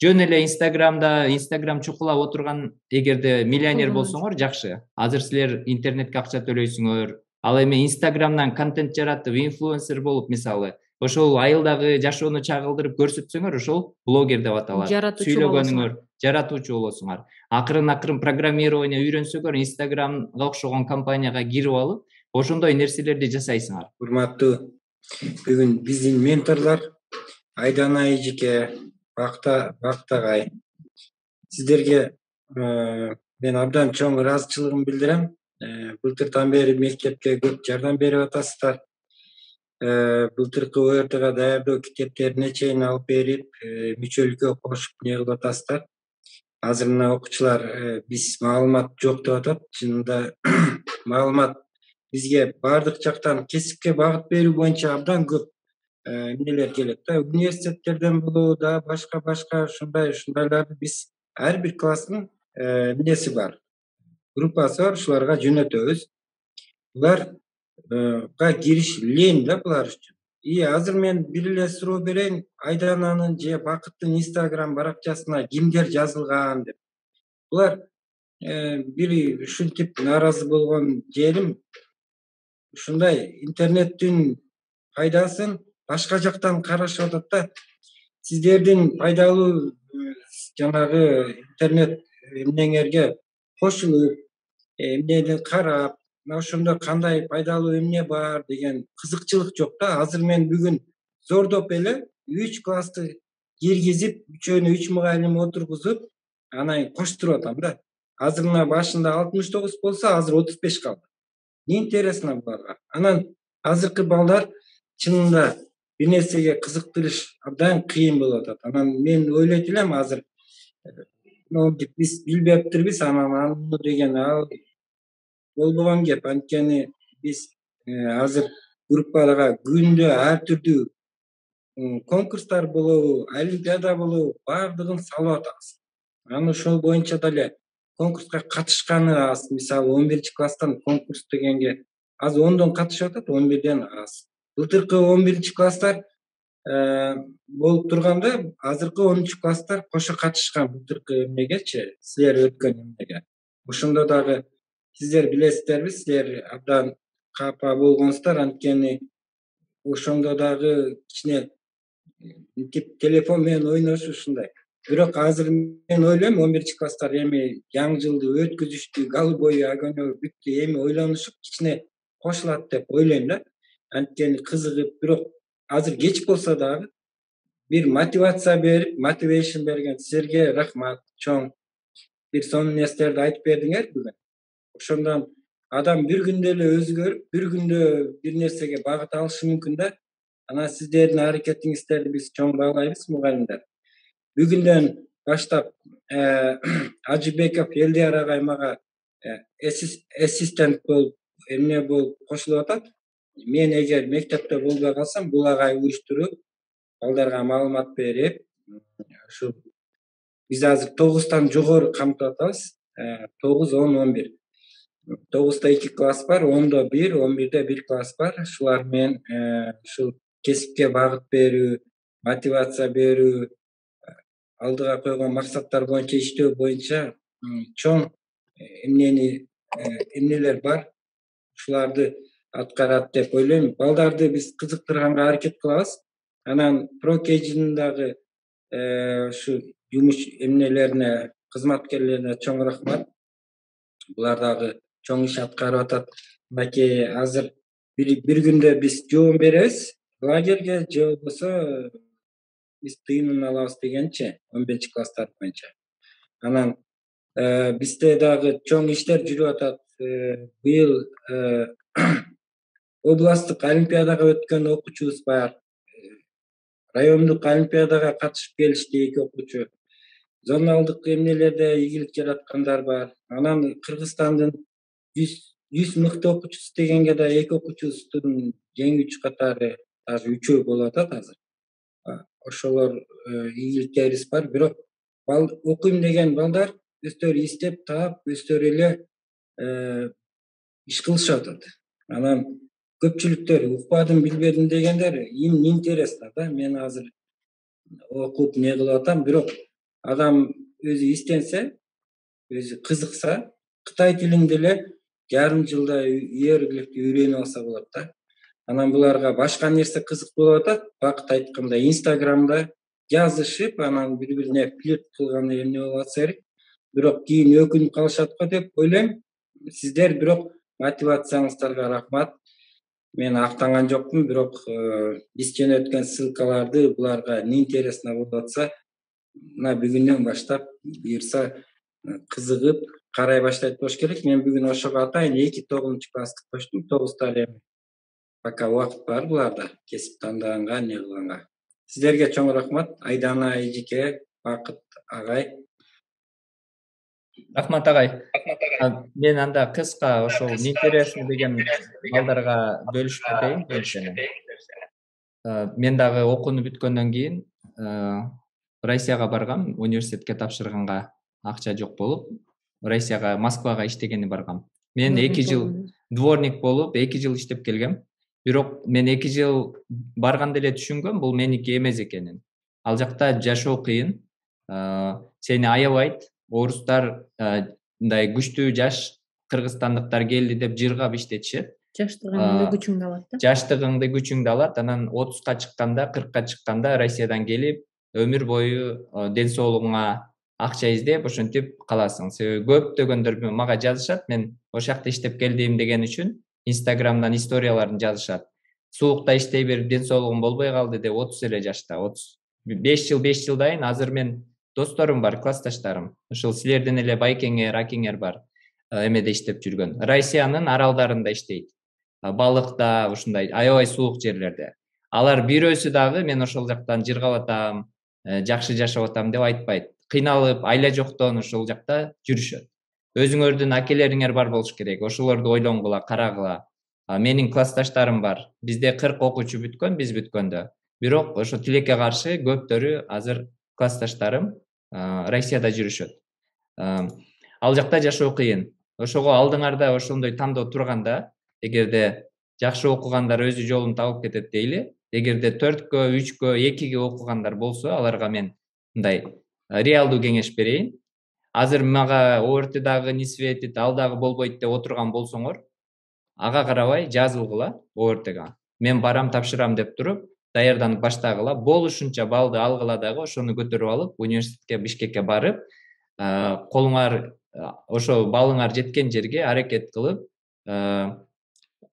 Жөн эле Instagram чукулап отурган эгерде миллионер болсоңор жакшы. Азыр силер интернетке акча төлөйсүңөр. Ал эми Instagram'дан контент жаратып, инфлюенсер болуп, мисалы, ошол айылдагы жашоону чагылдырып көрсөтсөңөр, ошол блогер деп аталат. Сүйлөгөнүңөр, жаратуучу болосуңар. Акырын программирование үйрөнсөңөр, Instagram'га окшогон компанияга кирип алып, ошондой нерселерди жасайсыңар. Урматтуу, бүгүн биздин менторлор Айдана эжеке, Бактагай. Сиздерге мен абдан чоң ыраазычылыгымды билдирем. Былтырдан бери мектепке көп жардам берип атасыздар. Былтыркы ОРТга даярдоо китептерине чейин алып берип, мүчөлүккө кошуп не кылып атасыздар. Азыр мына окуучулар биз маалымат жок деп атат. Чынында маалымат бизге бардык жактан кесипке багыт берүү боюнча абдан көп эмнелер келет да. Университеттерден болобу да, башка ушундайларды биз ар бир класстын эмнеси бар, группасы бар, ушуларга жөнөтөбүз. Буларга кириш лень да булар үчүн. И азыр мен бир эле суроо берейин, Айдананын же Бакыттын Instagram баракчасына кимдер жазылган деп. Булар бир ушинтип нааразы болгон жерим, ушундай интернеттин пайдасын башка жактан карашып атат да. Сиздердин пайдалуу жанагы интернет эмнеңерге кошулуп, эмнени карап, ошондо кандай пайдалуу эмне бар деген кызыкчылык жок да. Азыр мен бүгүн зордоп эле 3 классты киргизип, үчөөнү 3 мугалим отургузуп, анан коштуруп атам да. Азыр мына башында 69 болсо, азыр 35 калды. Не интересно буларга? Анан азыркы балдар чынында бир нерсеге кызыктырыш абдан кыйын болуп атат. Анан мен ойлойт элем азыр биз билбептирбиз, анан деген ал болбогон кеп. Анткени биз азыр группаларга күндө ар түрдүү конкурстар болобу, олимпиада болобу, бардыгын салып атабыз. Анан ошол боюнча деле конкурска катышканы аз. Мисалы 11 класстан конкурс дегенге азыр 10дон катышып атат, 11ден аз. Былтыркы 11 класстар болуп турганда, азыркы 10 класстар кошо катышкан былтыркы эмнегечи, силер өткөн эмнеге. Ошондо дагы сиздер билесиздерби, силер абдан капа болгонсуздар, анткени ошондо дагы кичине телефон менен ойношуу ушундай. Бирок азыр мен ойлойм 11 класстар эми жаңы жылды өткүзүштү, голубой огонь бүттү, эми ойлонушуп кичине кошулат деп ойлойм да. Анткени кызыгып, бирок азыр кеч болсо дагы бир мотивация берип, мотивейшн берген силерге рахмат. Чоң бир сонун нерселерди айтып бердиңер бүгүн. Ошондон адам бир күндө эле өзгөрүп, бир күндө бир нерсеге багыт алышы мүмкүн да. Анан сиздердин аракетиңиздерди биз чоң баалайбыз, мугалимдер. Бүгүндөн баштап Ажыбеков Элдияр агай мага ассистент болуп эмне болуп кошулуп атат. Мен эгер мектепте болбой калсам, бул агай уюштуруп, балдарга маалымат берип, ушу биз азыр 9тан жогору камтып атабыз. 9, 10, 11. 9да 2 класс бар, 10да 1, 11де 1 класс бар. Ушулар менен ушул кесипке багыт берүү, мотивация берүү, алдыга койгон максаттар боюнча иштөө боюнча чоң эмнелер бар. Ушуларды аткарат деп ойлойм. Балдарды биз кызыктырганга аракет кылабыз. Анан ProKG'нин дагы ушу жумуш эмнелерине, кызматкерлерине чоң рахмат. Булар дагы чоң иш аткарып атат. Мынакей азыр бир күндө биз жооп беребиз лагерге, же болбосо биз тыйынын алабыз дегенчи 11-класстар боюнча. Анан бизде дагы чоң иштер жүрүп атат. Быйыл областтык олимпиадага өткөн окуучубуз бар. Райондук олимпиадага катышып келишти 2 окуучу. Зоналдык эмнелерде ийгилик жараткандар бар. Анан Кыргызстандын 100 мыкты окуучусу дегенге да 2 окуучусунун жеңүүчү катары даже 3 болуп атат азыр. Ошолор ийгиликтерибиз бар. Бирок окуйм деген балдар өздөрү издеп таап, өздөрү эле иш кылышып атат. Анан көпчүлүктөр укпадым, билбедим дегендер им интересно да. Мен азыр окуп не кылып атам, бирок адам өзү изденсе, өзү кызыкса, Кытай тилин деле жарым жылда ийгиликтүү үйрөнүп алса болот да. Анан буларга башка нерсе кызык болуп атат. Бакыт айткандай, Инстаграмда жазышып, анан бири-бирине флирт кылган эмне болуп атса керек. Бирок кийин өкүнүп калышат го деп ойлойм. Сиздер бирок мотивацияңыздарга рахмат. Мен актанган жокмун, бирок биз жөнөткөн ссылкаларды буларга неинтересно болуп атса, мына бүгүндөн баштап буюрса кызыгып карай баштайт болуш керек. Мен бүгүн ошого атайын 2-9 классты коштум. 9да эле пока убакыт бар буларда кесип тандаганга, не кылганга. Сиздерге чоң рахмат. Айдана эжеке, Бакыт агай. Рахмат агай. Мен анда кыска ошол интересно деген балдарга бөлүшүп кетейин нерсени. Мен дагы окууну бүткөндөн кийин Россияга баргам, университетке тапшырганга акча жок болуп, Россияга, Москвага иштегени баргам. Мен 2 жыл дворник болуп, 2 жыл иштеп келгем. Бирок мен 2 жыл барганда эле түшүнгөм, бул меники эмес экенин. Ал жакта жашоо кыйын, сени аябайт. Орустар мындай күчтүү жаш кыргызстандыктар келди деп жыргап иштетишет. Жаштыгыңды күчүңдү алат да. Жаштыгыңды күчүңдү алат. Анан 30ка чыкканда, 40ка чыкканда Россиядан келип, өмүр бою ден соолугуңа акча издеп, ошентип каласың. Себеби көптөгөндөр мага жазышат, мен ошол жакта иштеп келдим деген үчүн Инстаграмдан историяларын жазышат. Суулукта иштей берип ден соолугум болбой калды деп 30 эле жашта, 5 жылдайын. Азыр мен досторум бар, классташтарым. Ошол силерден эле Байкеңер, Акеңер бар. Эмеде иштеп жүргөн. Россиянын аралдарында иштейт. Балыкта, ушундай аябай суук жерлерде. Алар бирөөсү дагы мен ошол жактан жыргап атам, жакшы жашап атам деп айтпайт. Кыйналып, айла жоктон ошол жакта жүрүшөт. Өзүңөрдүн акелериңер бар болуш керек. Ошолорду ойлонгула, карагыла. Менин классташтарым бар. Бизде 40 окуучу бүткөн, биз бүткөндө. Бирок ошо тилекке каршы көптөрү азыр классташтарым Россияда жүрүшөт. Ал жакта жашоо кыйын. Ошого алдыңарда ошондой тандоо турганда, эгерде жакшы окугандар өзү жолун табып кетет дейли. Эгерде 4кө, 3кө, 2ге окугандар болсо, аларга мен мындай реалдуу кеңеш берейин. Азыр мага ОРТ-дагы не светит, ал дагы болбойт деп отурган болсоңор, ага карабай жазылгыла ОРТ-га. Мен барам, тапшырам деп туруп, даярданып баштагыла, болушунча балды алгыла дагы, ошону көтөрүп алып, университетке, Бишкекке барып, колуңар ошо балыңар жеткен жерге аракет кылып,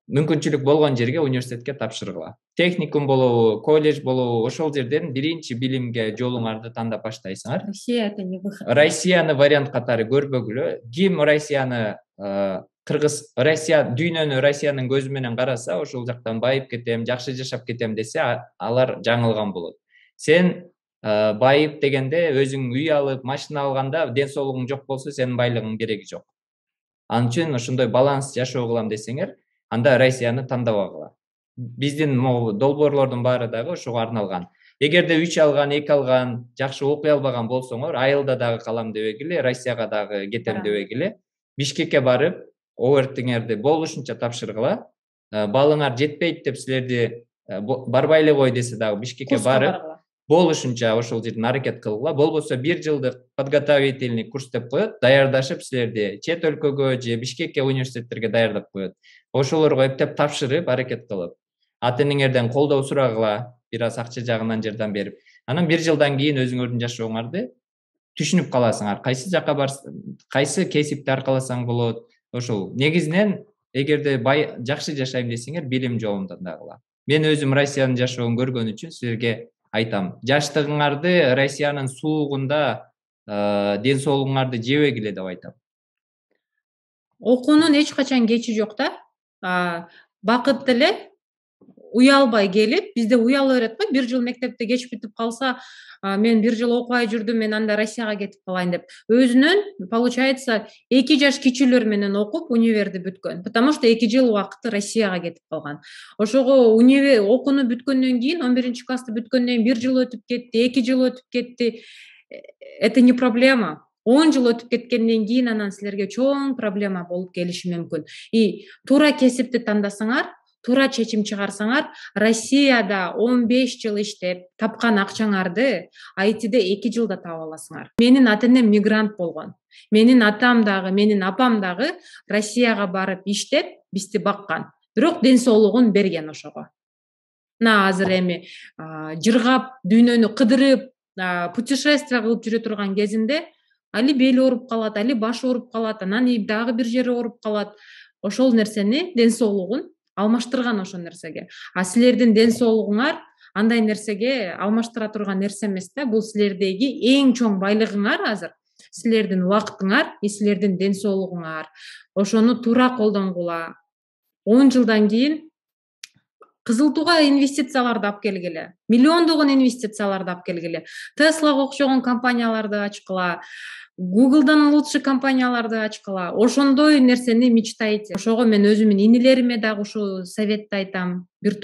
мүмкүнчүлүк болгон жерге университетке тапшыргыла. Техникум болобу, колледж болобу, ошол жерден биринчи билимге жолуңарды тандап баштайсыңар. Россия это не выход. Россияны вариант катары көрбөгүлө. Ким Россияны Россия дүйнөнү Россиянын көзү менен караса, ошол жактан байып кетем, жакшы жашап кетем десе, алар жаңылган болот. Сен байып дегенде өзүң үй алып, машина алганда ден соолугуң жок болсо, сенин байлыгың кереги жок. Анын үчүн ошондой баланс жашоо кылам десеңер, анда Россияны тандабагыла. Биздин могу долбоорлордун баары дагы ошого арналган. Эгерде 3 алган, 2 алган, жакшы окуй албаган болсоңор, айылда дагы калам дебегиле, Россияга дагы кетем дебегиле, Бишкекке барып, обертиңерди болушунча тапшыргыла. Балыңар жетпейт деп силерди барбай эле кой десе дагы Бишкекке барып, болушунча ошол жерден аракет кылгыла. Болбосо 1 жылдык подготовительный курс деп коет, даярдашып силерди чет өлкөгө же Бишкекке университеттерге даярдап коет. Ошолорго эптеп тапшырып, аракет кылып, ата энеңерден колдоо сурагыла, бир аз акча жагынан жардам берип, анан 1 жылдан кийин өзүңөрдүн жашооңарды түшүнүп каласыңар. Кайсы жакка кайсы кесипти аркаласаң болот. Ошол негизинен эгерде жакшы жашайм десеңер, билим жолун тандагыла. Мен өзүм Россиянын жашоон көргөн үчүн силерге айтам. Жаштыгыңарды Россиянын суугунда ден соолугуңарды жебегиле деп айтам. Окуунун эч качан кечи жок да. Бакыт эле уялбай келип, бизде уяла берет го, 1 жыл мектепте кеч бүтүп калса, мен 1 жыл окубай жүрдүм, мен анда Россияга кетип калайын деп. Өзүнүн, получается, 2 жаш кичүүлөр менен окуп, универди бүткөн. Потому что 2 жыл убакыты Россияга кетип калган. Ошого окууну бүткөндөн кийин, 11-классты бүткөндөн кийин 1 жыл өтүп кетти, 2 жыл өтүп кетти. Это не проблема. 10 жыл өтүп кеткенден кийин анан силерге чоң проблема болуп келиши мүмкүн. И туура кесипти тандасаңар, туура чечим чыгарсаңар, Россияда 15 жыл иштеп тапкан акчаңарды ITде 2 жылда таап аласыңар. Менин ата-энем мигрант болгон. Менин атам дагы, менин апам дагы Россияга барып иштеп, бизди баккан. Бирок ден соолугун берген ошого. Азыр эми жыргап, дүйнөнү кыдырып, путешествие кылып жүрө турган кезинде али бели ооруп калат, али башы ооруп калат, анан дагы бир жери ооруп калат. Ошол нерсени, ден соолугун алмаштырган ошол нерсеге. Силердин ден соолугуңар андай нерсеге алмаштыра турган нерсе эмес да. Бул силердеги эң чоң байлыгыңар азыр. Силердин убактыңар, силердин ден соолугуңар. Ошону туура колдонгула. 10 жылдан кийин Кызыл Туга инвестицияларды алып келгиле. Миллиондогон инвестицияларды алып келгиле. Теслага окшогон компанияларды ачкыла. Google'дан лучший компанияларды ачкыла. Ошондой нерсени мечтайте. Ошого мен өзүмдүн инилериме дагы ушу советти айтам. Бир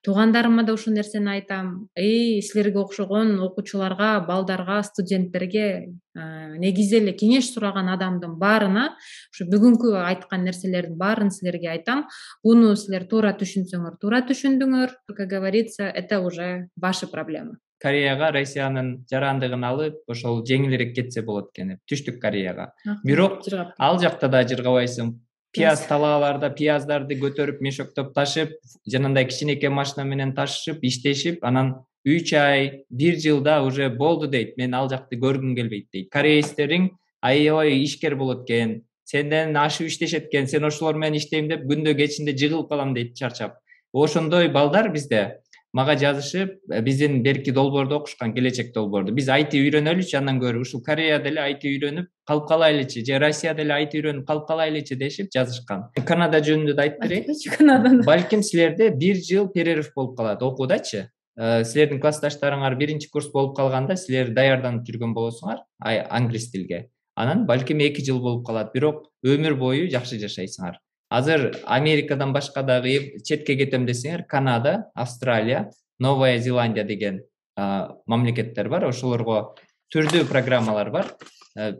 туугандарыма да ушул нерсени айтам. Силерге окшогон окуучуларга, балдарга, студенттерге негизи эле кеңеш сураган адамдын баарына ушу бүгүнкү айткан нерселердин баарын силерге айтам. Буну силер туура түшүнсөңөр, туура түшүндүңөр. Как говорится, это уже ваши проблемы. Кореяга Россиянын жарандыгын алып, ошол жеңилирээк кетсе болот экен. Түштүк Кореяга. Бирок ал жакта да жыргабайсың. Пияз талааларда пияздарды көтөрүп, мешоктоп ташып, жанагындай кичинекей машина менен ташышып, иштешип, анан 3 ай, 1 жылда уже болду дейт. Мен ал жакты көргүм келбейт дейт. Кореецтериң аябай ишкер болот экен. Сенден ашып иштешет экен, сен ошолор менен иштейм деп күндө кечинде жыгылып калам дейт, чарчап. Ошондой балдар бизде мага жазышып, биздин берки долбоордо окушкан, келечек долбоордо. Биз IT үйрөнөлүчү, андан көрү ушул Кореяда эле IT үйрөнүп калып калайлычы, же Россияда эле IT үйрөнүп калып калайлычы дешип жазышкан. Канада жөнүндө да айтып берейин. Балким силерде 1 жыл перерыв болуп калат окуудачы. Силердин классташтарыңар 1-чи курс болуп калганда силер даярданып жүргөн болосуңар англис тилге. Анан балким 2 жыл болуп калат, бирок өмүр бою жакшы жашайсыңар. Азыр Америкадан башка дагы четке кетем десеңер, Канада, Австралия, Новая Зеландия деген мамлекеттер бар. Ошолорго түрдүү программалар бар.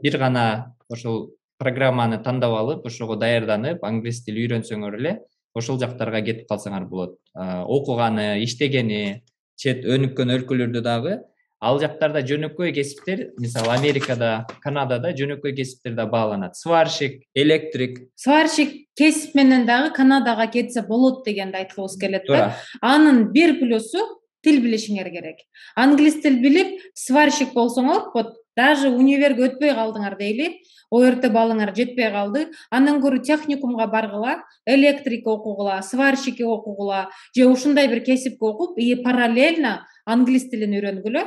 Бир гана ошол программаны тандап алып, ошого даярданып, англис тил үйрөнсөңөр эле, ошол жактарга кетип калсаңар болот. Окуганы, иштегени, чет өнүккөн өлкөлөрдө дагы ал жактарда жөнөкөй кесиптер, мисалы Америкада, Канадада жөнөкөй кесиптер да бааланат. Сварщик, электрик. Сварщик кесип менен дагы Канадага кетсе болот дегенди айткыбыз келет да. Анын бир плюсу тил билишиңер керек. Англис тил билип, сварщик болсоңор, вот даже универге өтпөй калдыңар дейли, ОРТ балыңар жетпей калды, андан көрү техникумга баргыла, электрик окугула, сварщик окугула, же ушундай бир кесипти окуп, и параллельно англис тилин үйрөнгүлө.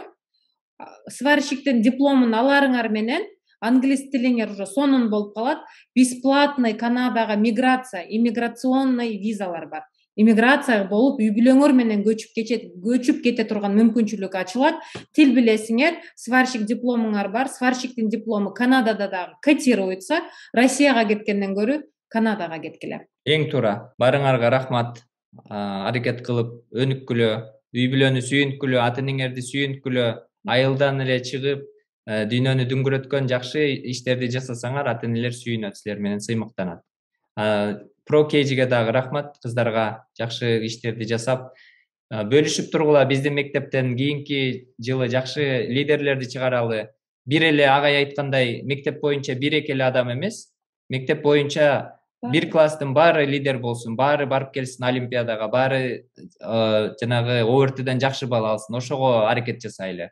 Сварщиктин дипломун аларыңар менен англис тилиңер уже сонун болуп калат. Бесплатный Канадага миграция, иммиграционный визалар бар. иммиграция болуп үй бүлөңөр менен көчүп кете турган мүмкүнчүлүк ачылат. Тил билесиңер, сварщик дипломуңар бар. Сварщиктин диплому Канадада дагы котируется. Россияга кеткенден көрө Канадага кеткиле. Эң туура. Барыңарга рахмат. Аракет кылып өнүккүлө, үй бүлөнү сүйүнткүлө, ата энеңерди сүйүнткүлө, айылдан эле чыгып, дүйнөнү дүңгүрөткөн жакшы иштерди жасасаңар, ата энелер сүйүнөт, силер менен сыймыктанат. Pro KG'ге дагы рахмат, кыздарга жакшы иштерди жасап, бөлүшүп тургула. Биздин мектептен кийинки жылы жакшы лидерлерди чыгаралы. Бир эле агай айткандай, мектеп боюнча бир-эки эле адам эмес, мектеп боюнча бир класстын баары лидер болсун, баары барып келсин олимпиадага, баары жанагы ОРТден жакшы балл алсын. Ошого аракет жасайлы.